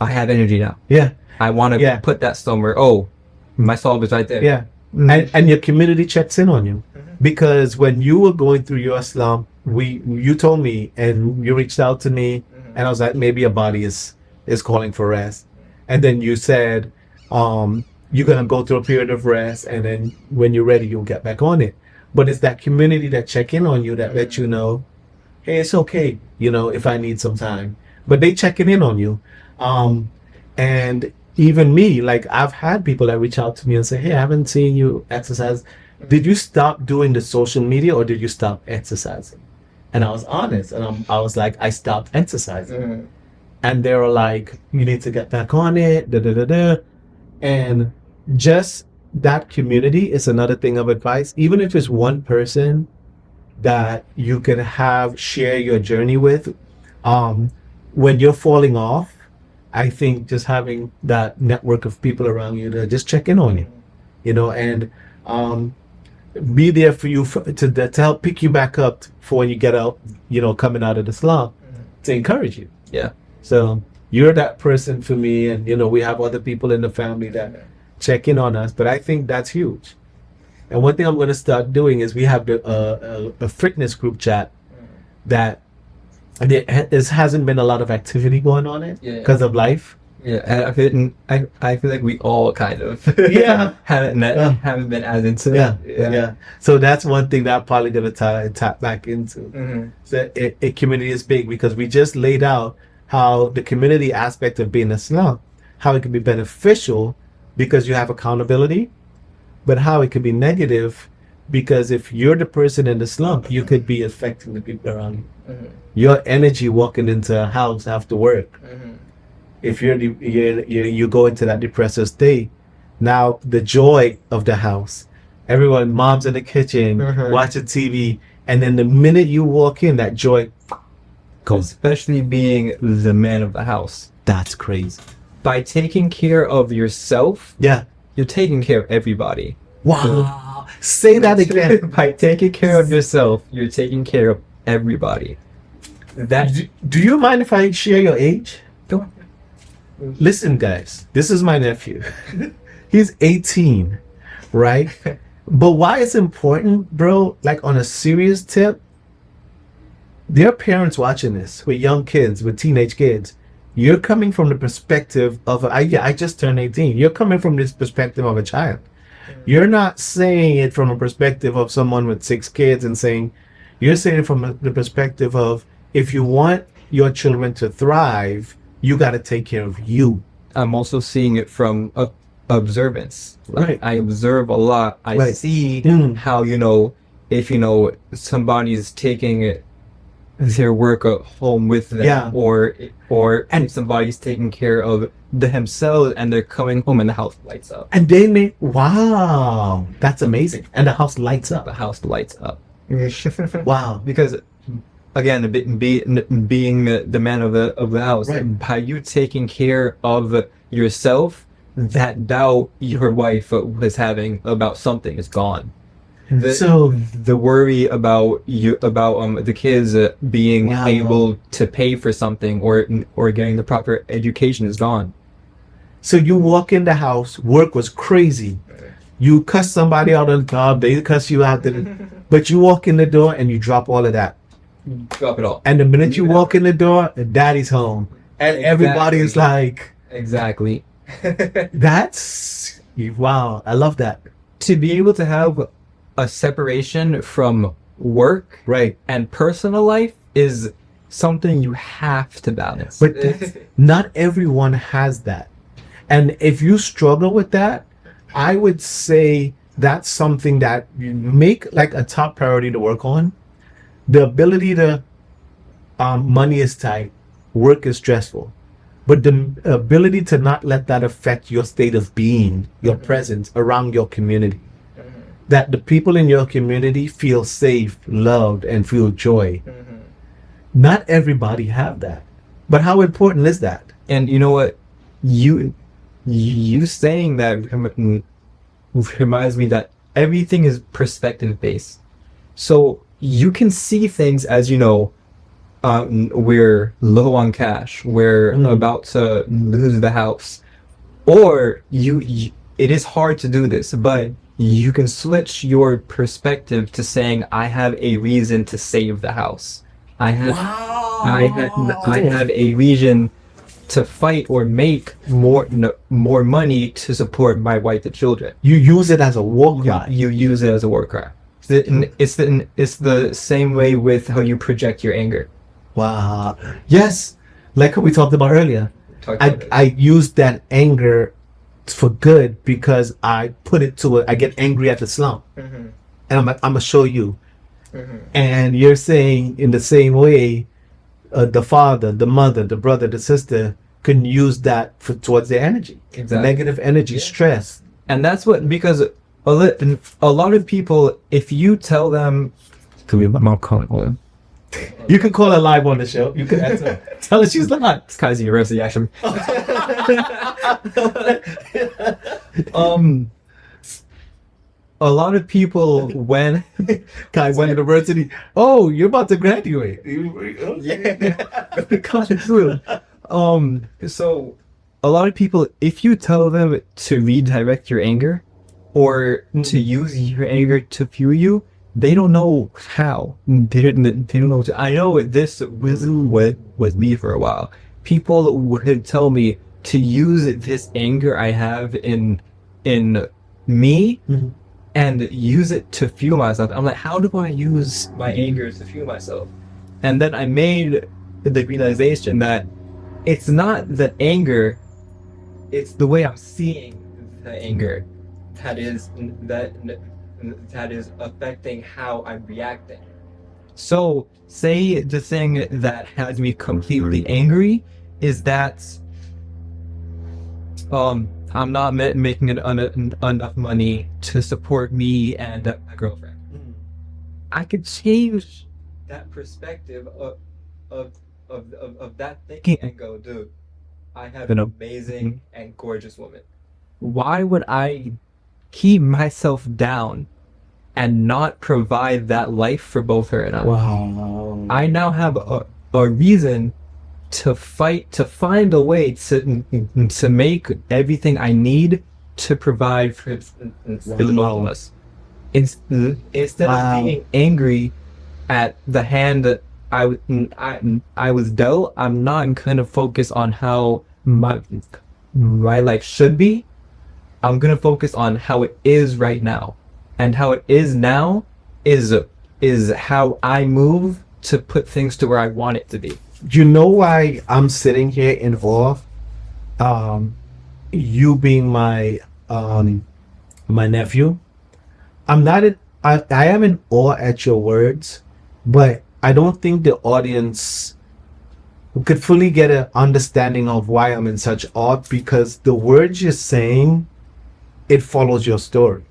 Speaker 2: have energy now.
Speaker 1: Yeah.
Speaker 2: I want to put that somewhere. Oh, my solve is right there.
Speaker 1: Yeah. And your community checks in on you, because when you were going through your slump, you told me and you reached out to me, and I was like, maybe your body is calling for rest. And then you said, you're gonna go through a period of rest, and then when you're ready, you'll get back on it. But it's that community that check in on you that let you know, hey, it's okay, if I need some time. But they checking in on you, and even me, like I've had people that reach out to me and say, hey, I haven't seen you exercise. Did you stop doing the social media, or did you stop exercising? And I was honest, and I was like, I stopped exercising. And they were like, you need to get back on it, And just that community is another thing of advice. Even if it's one person that you can share your journey with, when you're falling off, I think just having that network of people around you to just check in on you, and be there for you to help pick you back up for when you get out, coming out of the slump, to encourage you.
Speaker 2: Yeah.
Speaker 1: So you're that person for me, and we have other people in the family that check in on us. But I think that's huge. And one thing I'm going to start doing is we have a fitness group chat that there hasn't been a lot of activity going on it because of life.
Speaker 2: Yeah, and I feel like we all kind of haven't been as into
Speaker 1: Yeah. So that's one thing that I'm probably gonna tap back into. So a community is big, because we just laid out how the community aspect of being a slump, how it can be beneficial because you have accountability, but how it could be negative because if you're the person in the slump, you could be affecting the people around you. Your energy walking into a house after work. If you go into that depressive state, now the joy of the house, everyone, mom's in the kitchen watching TV, and then the minute you walk in, that joy goes.
Speaker 2: Especially being the man of the house.
Speaker 1: That's crazy.
Speaker 2: By taking care of yourself, you're taking care of everybody.
Speaker 1: Wow. Say that again.
Speaker 2: By taking care of yourself, you're taking care of everybody.
Speaker 1: Do you mind if I share your age?
Speaker 2: Go on.
Speaker 1: Listen, guys, this is my nephew. He's 18, right? But why it's important, bro, like on a serious tip, there are parents watching this with young kids, with teenage kids. You're coming from the perspective of, I just turned 18. You're coming from this perspective of a child. You're not saying it from a perspective of someone with 6 kids and saying, you're saying it from the perspective of, if you want your children to thrive, you got to take care of you.
Speaker 2: I'm also seeing it from observance.
Speaker 1: Right.
Speaker 2: I observe a lot. I see how, if somebody's taking their work at home with them,
Speaker 1: Yeah.
Speaker 2: or and somebody's taking care of themselves and they're coming home and the house lights up.
Speaker 1: And they make, wow, that's amazing. And the house lights
Speaker 2: The
Speaker 1: up.
Speaker 2: house lights up.
Speaker 1: Wow.
Speaker 2: Because again, being the man of the house,
Speaker 1: Right.
Speaker 2: by you taking care of yourself, that doubt your wife was having about something is gone.
Speaker 1: So,
Speaker 2: The worry about the kids being
Speaker 1: Wow.
Speaker 2: able to pay for something or getting the proper education is gone.
Speaker 1: so you walk in the house, work was crazy. You cuss somebody out on the job, they cuss you out, but you walk in the door and you drop all of that.
Speaker 2: Drop it all.
Speaker 1: And the minute you walk in the door, daddy's home. And everybody is like,
Speaker 2: Exactly.
Speaker 1: that's, wow, I love that.
Speaker 2: To be able to have a separation from work
Speaker 1: Right.
Speaker 2: and personal life is something you have to balance.
Speaker 1: But not everyone has that. And if you struggle with that, I would say that's something that you make like a top priority to work on. The ability to, money is tight, work is stressful, but the ability to not let that affect your state of being, your presence around your community. That the people in your community feel safe, loved, and feel joy. Not everybody have that. But how important is that?
Speaker 2: And you know what? You saying that reminds me that everything is perspective based. So you can see things as, you know, we're low on cash, we're about to lose the house, or you it is hard to do this, but you can switch your perspective to saying, I have a reason to save the house. I have a reason to fight or make more money to support my wife and children.
Speaker 1: You use it as a war cry.
Speaker 2: You use it as a war cry. It's the same way with how you project your anger.
Speaker 1: Wow. Yes. Like we talked about earlier. I use that anger for good because I put it to I get angry at the slump. And I'm gonna show you. And you're saying in the same way, the father, the mother, the brother, the sister can use that towards their energy.
Speaker 2: Exactly.
Speaker 1: Negative energy, stress.
Speaker 2: And that's what, because a lot of people, if you tell them, could be my mom calling.
Speaker 1: You can call her live on the show. You can answer. Tell her she's live.
Speaker 2: It's Kai's University, actually. A lot of people when
Speaker 1: Kai's University. Oh, you're about to graduate.
Speaker 2: So a lot of people, if you tell them to redirect your anger or to use your anger to fuel you, they don't know how. They don't know. I know this wisdom with me for a while. People would tell me to use this anger I have in me and use it to fuel myself. I'm like, how do I use my anger to fuel myself? And then I made the realization that it's not the anger, it's the way I'm seeing the anger that is affecting how I'm reacting. So say the thing that has me completely angry is that I'm not making enough money to support me and my girlfriend. I could change that perspective of that thinking and go, dude, I have an amazing and gorgeous woman. Why would I keep myself down and not provide that life for both her and I?
Speaker 1: Wow.
Speaker 2: I now have a reason to fight, to find a way to make everything I need to provide for all of us. Instead of being angry at the hand that I was dealt, I'm not gonna focus on how my life should be. I'm gonna focus on how it is right now, and how it is now is how I move to put things to where I want it to be.
Speaker 1: You know why I'm sitting here in awe? You being my nephew. I'm not in, I am in awe at your words, but I don't think the audience could fully get an understanding of why I'm in such awe, because the words you're saying, it follows your story.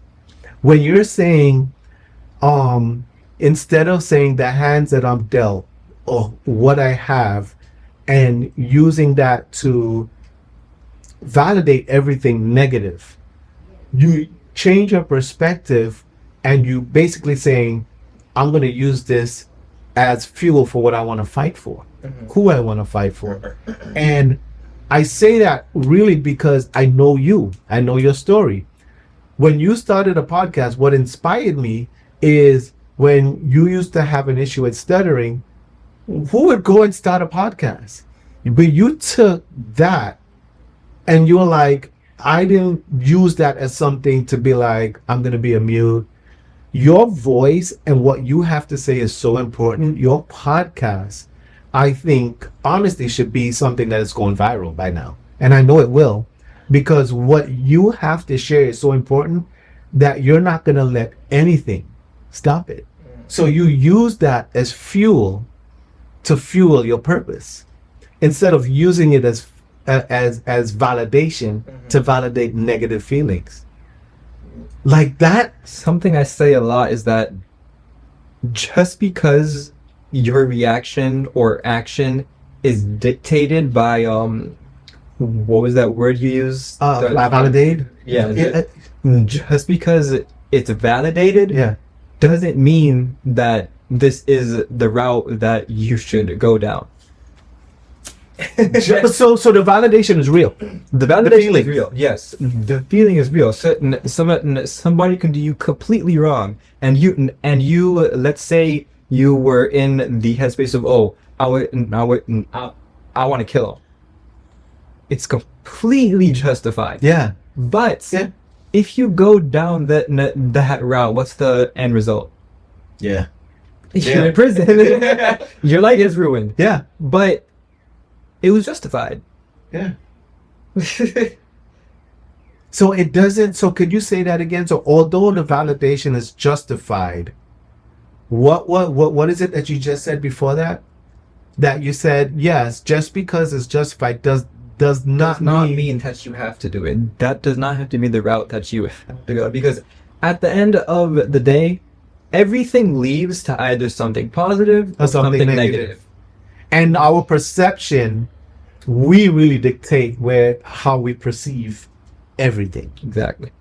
Speaker 1: When you're saying, instead of saying the hands that I'm dealt or what I have, and using that to validate everything negative, you change your perspective and you basically saying, I'm going to use this as fuel for what I want to fight for, who I want to fight for. And I say that really because I know you, I know your story. When you started a podcast, what inspired me is when you used to have an issue with stuttering, who would go and start a podcast? But you took that and you were like, I didn't use that as something to be like, I'm going to be a mute. Your voice and what you have to say is so important. Your podcast, I think, honestly, should be something that is going viral by now. And I know it will, because what you have to share is so important that you're not going to let anything stop it. So you use that as fuel to fuel your purpose, instead of using it as validation to validate negative feelings. Like that.
Speaker 2: Something I say a lot is that just because your reaction or action is dictated by what was that word you used?
Speaker 1: Validate.
Speaker 2: Yeah. Just because it's validated, doesn't mean that this is the route that you should go down.
Speaker 1: So the validation is real.
Speaker 2: The validation is real. Yes, the feeling is real. So, somebody can do you completely wrong, and you let's say you were in the headspace of, oh, I want to kill him. It's completely justified.
Speaker 1: Yeah,
Speaker 2: but if you go down that route, what's the end result?
Speaker 1: Yeah,
Speaker 2: you're in prison. Your life is ruined.
Speaker 1: Yeah,
Speaker 2: but it was justified.
Speaker 1: Yeah. So it doesn't. So could you say that again? So although the validation is justified, what is it that you just said before that? That you said, yes, just because it's justified does not
Speaker 2: mean that you have to do it. That does not have to be the route that you have to go, because at the end of the day, everything leads to either something positive or something negative.
Speaker 1: And our perception, we really dictate how we perceive everything.
Speaker 2: Exactly.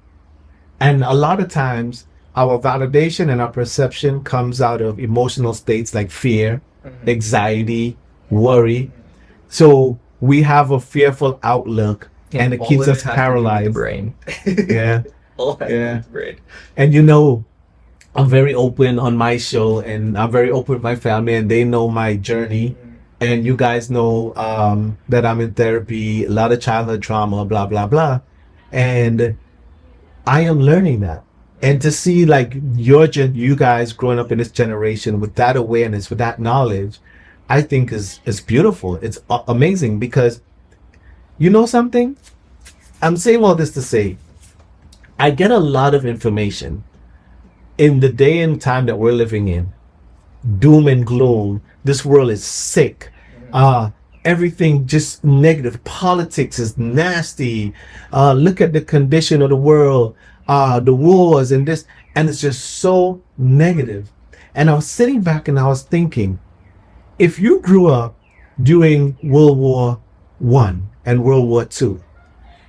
Speaker 1: And a lot of times, our validation and our perception comes out of emotional states like fear, anxiety, worry. So we have a fearful outlook, and it keeps us paralyzed.
Speaker 2: Brain.
Speaker 1: Yeah.
Speaker 2: Yeah. Brain.
Speaker 1: And I'm very open on my show, and I'm very open with my family, and they know my journey. And you guys know that I'm in therapy, a lot of childhood trauma, blah, blah, blah. And I am learning that. And to see like you guys growing up in this generation with that awareness, with that knowledge, I think is beautiful. It's amazing, because you know something? I'm saying all this to say, I get a lot of information in the day and time that we're living in. Doom and gloom. This world is sick. Everything just negative. Politics is nasty. Look at the condition of the world, the wars and this, and it's just so negative. And I was sitting back and I was thinking, if you grew up during World War I and World War II,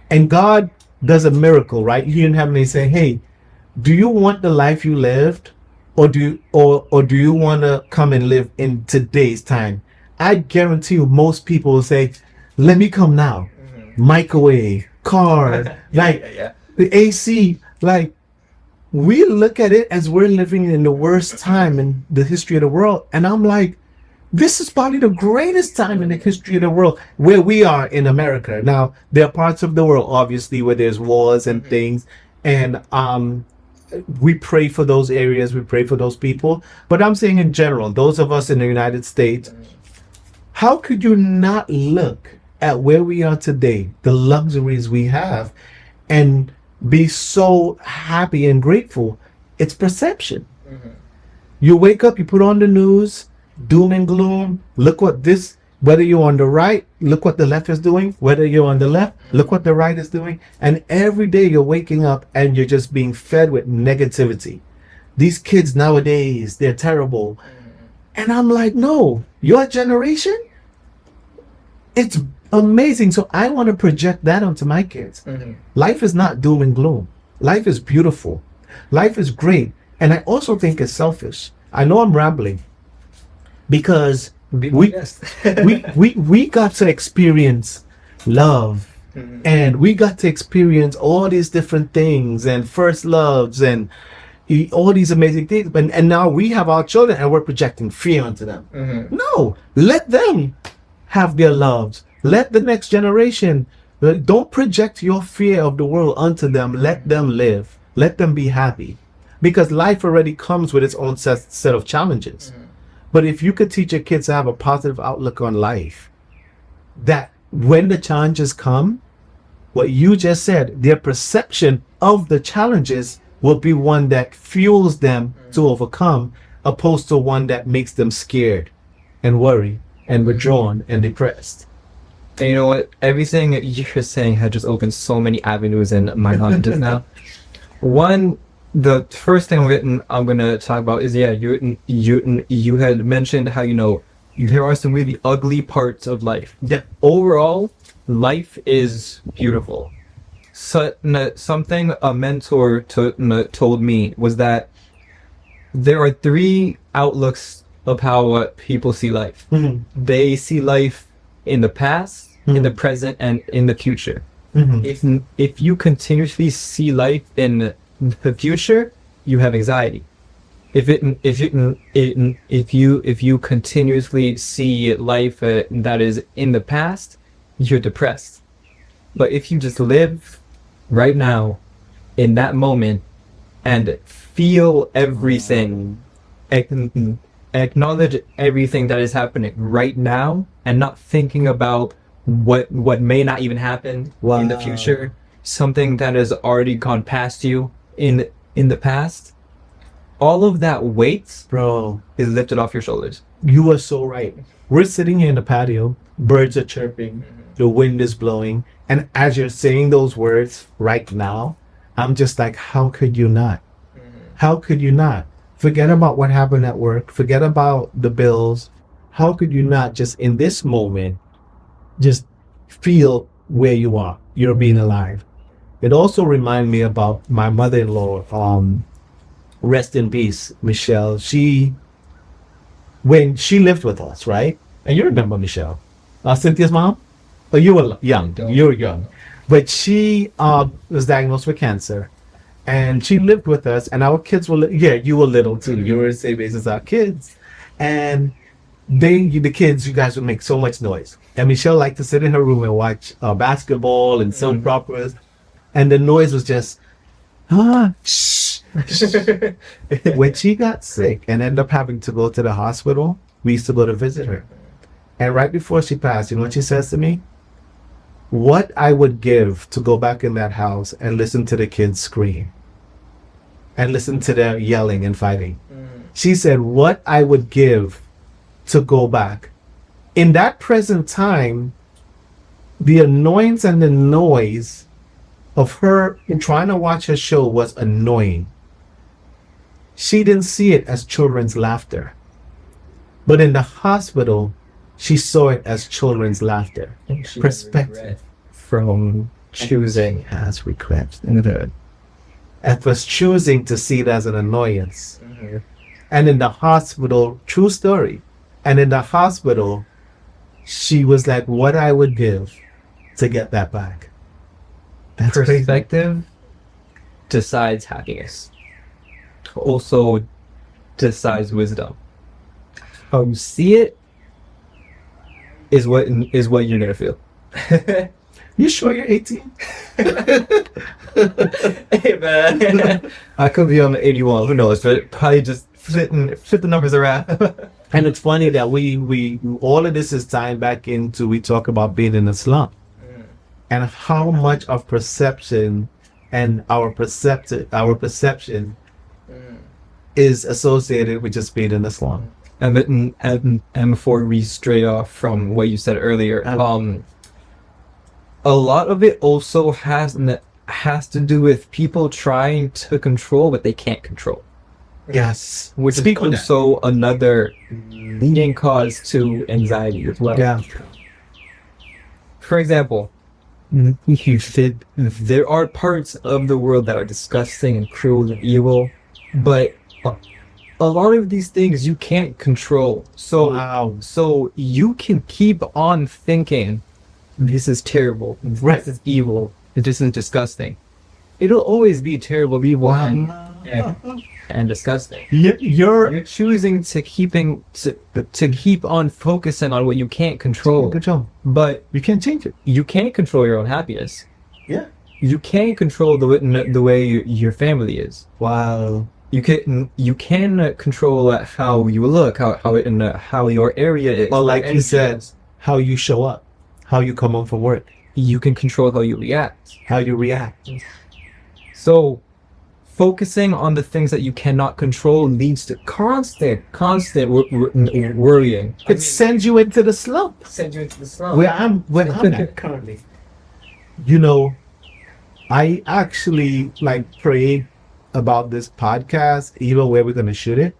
Speaker 1: and God does a miracle, right? You didn't have any say, hey, do you want the life you lived? Or do you want to come and live in today's time? I guarantee you most people will say, let me come now. Microwave, car, the AC. Like, we look at it as we're living in the worst time in the history of the world. And I'm like, this is probably the greatest time in the history of the world where we are in America. Now, there are parts of the world, obviously, where there's wars and things. And we pray for those areas, we pray for those people. But I'm saying in general, those of us in the United States, how could you not look at where we are today, the luxuries we have, and be so happy and grateful? It's perception. You wake up, you put on the news, doom and gloom. Look what this, whether you're on the right, look what the left is doing. Whether you're on the left, look what the right is doing. And every day you're waking up and you're just being fed with negativity. These kids nowadays, they're terrible. And I'm like, no, your generation, it's amazing. So I want to project that onto my kids. Life is not doom and gloom. Life is beautiful. Life is great. And I also think it's selfish. I know I'm rambling because we got to experience love, and we got to experience all these different things and first loves and all these amazing things. And now we have our children and we're projecting fear onto them. No, let them have their loves. Let the next generation, don't project your fear of the world onto them. Let them live. Let them be happy. Because life already comes with its own set of challenges. But if you could teach your kids to have a positive outlook on life, that when the challenges come, what you just said, their perception of the challenges will be one that fuels them to overcome, opposed to one that makes them scared and worried and withdrawn and depressed.
Speaker 2: And you know what? Everything you're saying had just opened so many avenues in my mind just now. One, the first thing I'm gonna talk about is, yeah, you had mentioned how, you know, there are some really ugly parts of life.
Speaker 1: Yeah.
Speaker 2: Overall, life is beautiful. So, something a mentor told me was that there are three outlooks of how people see life. They see life in the past, in the present, and in the future. If you continuously see life in the future, you have anxiety. If you continuously see life that is in the past, you're depressed. But if you just live right now, in that moment, and feel everything, acknowledge everything that is happening right now, and not thinking about what may not even happen in the future, something that has already gone past you in the past, all of that weight,
Speaker 1: bro,
Speaker 2: is lifted off your shoulders.
Speaker 1: You are so right. We're sitting here in the patio, birds are chirping, the wind is blowing, and as you're saying those words right now, I'm just like, how could you not? How could you not? Forget about what happened at work, forget about the bills. How could you not just in this moment just feel where you are? You're being alive. It also reminded me about my mother-in-law, rest in peace, Michelle. When she lived with us, right? And you remember Michelle, Cynthia's mom? Oh, you were young. You were young. But she was diagnosed with cancer. And she lived with us, and our kids were, you were little too. You were the same age as our kids. And the kids, you guys would make so much noise. And Michelle liked to sit in her room and watch basketball and soap operas. And the noise was just, shh. When she got sick and ended up having to go to the hospital, we used to go to visit her. And right before she passed, you know what she says to me? What I would give to go back in that house and listen to the kids scream and listen to their yelling and fighting. She said, what I would give to go back. In that present time, the annoyance and the noise of her in trying to watch her show was annoying. She didn't see it as children's laughter. But in the hospital, she saw it as children's laughter. Perspective.
Speaker 2: From choosing
Speaker 1: Has regret. It was choosing to see it as an annoyance. And in the hospital, true story. And in the hospital, she was like, what I would give to get that back. That's
Speaker 2: perspective
Speaker 1: crazy.
Speaker 2: Decides happiness. Also decides wisdom. How you see it is what you're gonna feel.
Speaker 1: You sure you're 18?
Speaker 2: Hey man, I could be on the 81. Who knows? But probably just flip the numbers around.
Speaker 1: And it's funny that we all of this is tying back into, we talk about being in a slump, and how much of perception and our perception is associated with just being in a slump.
Speaker 2: and before we stray off from what you said earlier, a lot of it also has to do with people trying to control what they can't control.
Speaker 1: Yes.
Speaker 2: Which is also another leading cause to anxiety as well.
Speaker 1: Yeah.
Speaker 2: For example, there are parts of the world that are disgusting and cruel and evil, but a lot of these things you can't control. So you can keep on thinking, this is terrible, this is evil, this is disgusting. It'll always be terrible, evil, and disgusting. You're choosing to keep on focusing on what you can't control. But
Speaker 1: you can't change it.
Speaker 2: You can't control your own happiness.
Speaker 1: Yeah.
Speaker 2: You can't control the way your family is.
Speaker 1: Wow.
Speaker 2: You can control how you look, how your area is.
Speaker 1: Well, like you said, how you show up, how you come home from work.
Speaker 2: You can control how you react.
Speaker 1: How you react.
Speaker 2: So, focusing on the things that you cannot control leads to constant worrying.
Speaker 1: It sends you into the slump. Where I'm at currently. You know, I actually prayed about this podcast, even where we're gonna shoot it,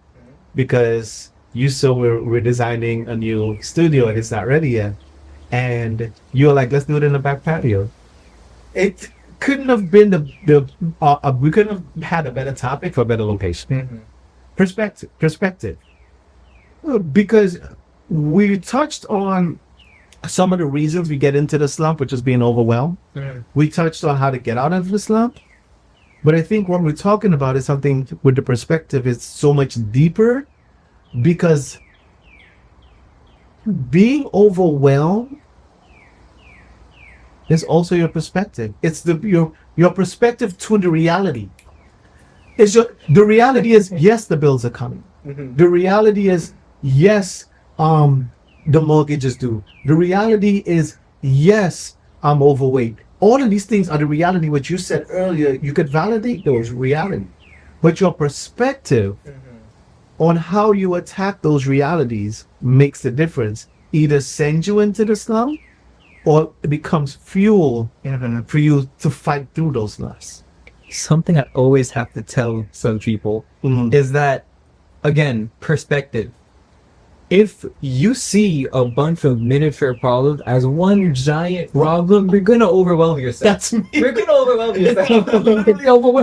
Speaker 1: because you saw we're designing a new studio and it's not ready yet, and you're like, let's do it in the back patio. It couldn't have been we couldn't have had a better topic for a better location. Perspective, because we touched on some of the reasons we get into the slump, which is being overwhelmed. We touched on how to get out of the slump. But I think what we're talking about is something with the perspective is so much deeper, because being overwhelmed is also your perspective. It's your perspective to the reality. The reality is, yes, the bills are coming. The reality is, yes, the mortgage is due. The reality is, yes, I'm overweight. All of these things are the reality, which you said earlier. You could validate those reality, but your perspective on how you attack those realities makes the difference. Either send you into the slump, or it becomes fuel for you to fight through those slumps.
Speaker 2: Something I always have to tell some people is that, again, perspective. If you see a bunch of miniature problems as one giant problem, you're gonna overwhelm yourself.
Speaker 1: That's me.
Speaker 2: You're gonna overwhelm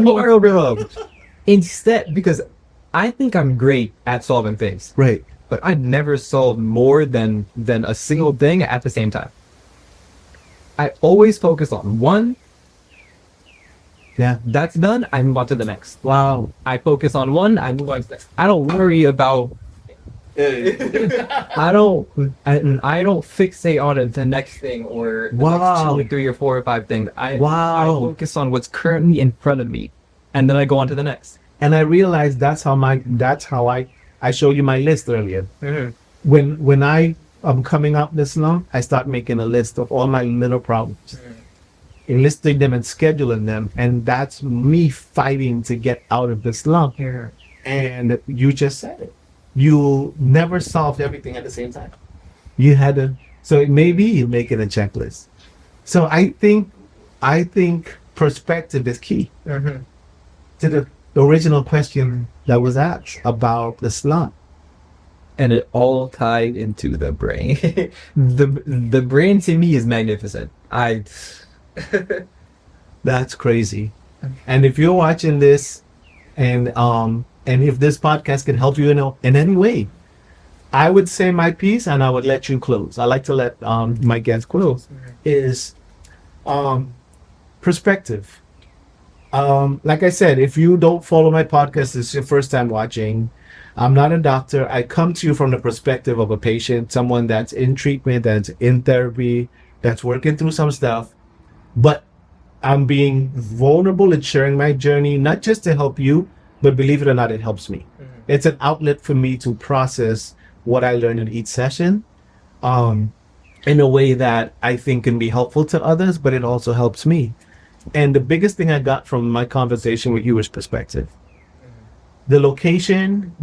Speaker 2: yourself. Instead, because I think I'm great at solving things.
Speaker 1: Right.
Speaker 2: But I never solve more than a single thing at the same time. I always focus on one.
Speaker 1: Yeah.
Speaker 2: That's done, I move on to the next.
Speaker 1: Wow.
Speaker 2: I focus on one, I move on to the next. I don't worry about I don't fixate on the next thing or the next 2 or 3 or 4 or 5 things. I focus on what's currently in front of me, and then I go on to the next.
Speaker 1: And I realized that's how I showed you my list earlier. When I am coming up this long, I start making a list of all my little problems, enlisting them and scheduling them, and that's me fighting to get out of the slump. And you just said it. You never solved everything at the same time. You had to, so maybe you make it a checklist. So I think perspective is key to the original question that was asked about the slump.
Speaker 2: And it all tied into the brain. the brain to me is magnificent.
Speaker 1: That's crazy. And if you're watching this and if this podcast can help you in any way, I would say my piece, and I would let you close. I like to let my guests close. Is perspective. Like I said, if you don't follow my podcast, it's your first time watching. I'm not a doctor. I come to you from the perspective of a patient, someone that's in treatment, that's in therapy, that's working through some stuff. But I'm being vulnerable and sharing my journey, not just to help you, but believe it or not, it helps me. It's an outlet for me to process what I learned in each session in a way that I think can be helpful to others, but it also helps me. And the biggest thing I got from my conversation with you is perspective. the location,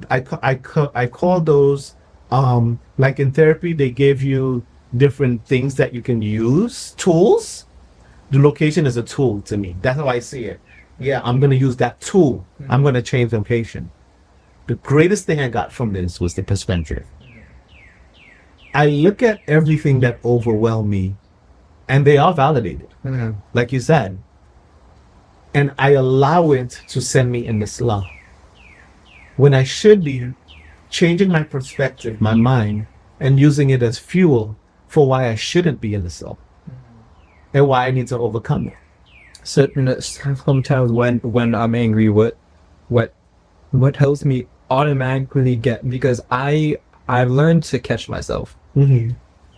Speaker 1: I call those, like in therapy, they give you different things that you can use, tools. The location is a tool to me. That's how I see it. Yeah, I'm going to use that tool. I'm going to change the location. The greatest thing I got from this was the perspective. I look at everything that overwhelmed me, and they are validated, like you said. And I allow it to send me in the slump. When I should be changing my perspective, my mind, and using it as fuel for why I shouldn't be in the slump. And why I need to overcome it.
Speaker 2: So, sometimes when I'm angry, what helps me automatically get, because I've learned to catch myself.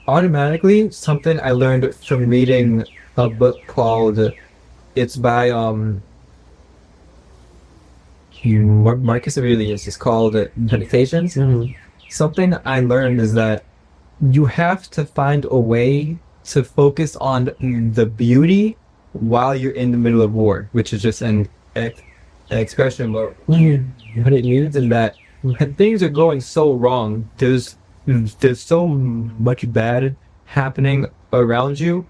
Speaker 2: Automatically, something I learned from reading a book called, it's by Marcus Aurelius. It's called Meditations. Something I learned is that you have to find a way to focus on the beauty while you're in the middle of war, which is just an expression, but what it means is that when things are going so wrong, there's so much bad happening around you.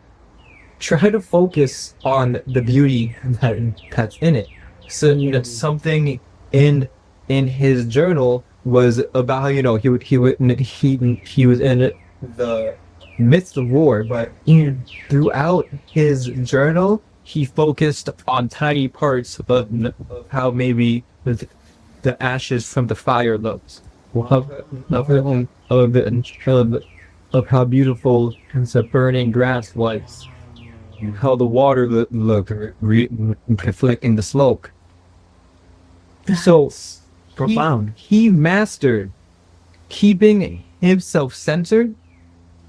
Speaker 2: Try to focus on the beauty that's in it. So that something in his journal was about, he was in the midst of war, but throughout his journal, he focused on tiny parts of how maybe the ashes from the fire looks, of how beautiful the burning grass was, how the water looked reflecting the smoke. So profound. He mastered keeping himself centered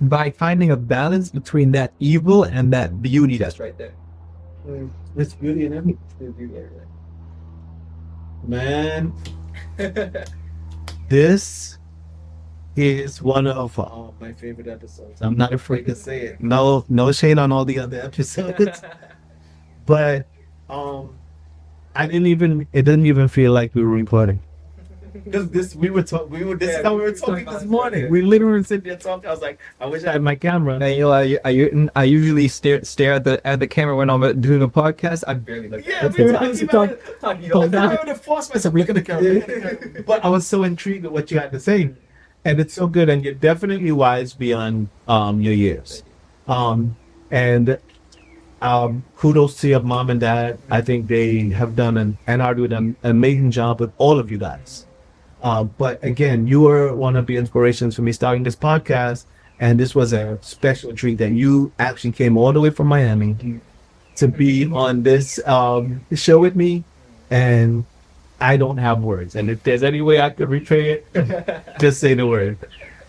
Speaker 2: by finding a balance between that evil and that beauty that's right there.
Speaker 1: There's beauty in everything. There's beauty everywhere. Man, this is one of my favorite episodes. I'm not afraid to say it. No shade on all the other episodes. But it didn't even feel like we were recording. Because this is how we were talking this morning. We literally were sitting there talking. I was like, I wish I had my camera.
Speaker 2: And I usually stare at the camera when I'm doing a podcast. I barely look.
Speaker 1: Yeah, I would have forced myself. Look at the camera. But I was so intrigued with what you had to say, and it's so good. And you're definitely wise beyond your years. And kudos to your mom and dad. I think they have done and are doing an amazing job with all of you guys. But again, you were one of the inspirations for me starting this podcast, and this was a special treat that you actually came all the way from Miami to be on this show with me, and I don't have words. And if there's any way I could repay it, just say the word.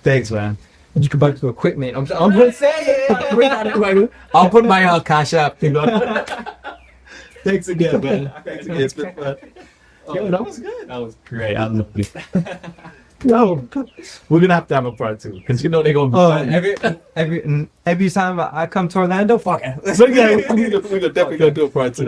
Speaker 1: Thanks, man.
Speaker 2: You come back to equipment. I'm gonna say it. I'll put my cash up.
Speaker 1: Thanks again, man. Thanks again. It's been fun. Yo, that was good.
Speaker 2: That was great. I love it.
Speaker 1: No, we're gonna have to have a part 2 because they're gonna.
Speaker 2: Every time I come to Orlando, fuck it.
Speaker 1: So yeah, we're definitely gonna do a part 2.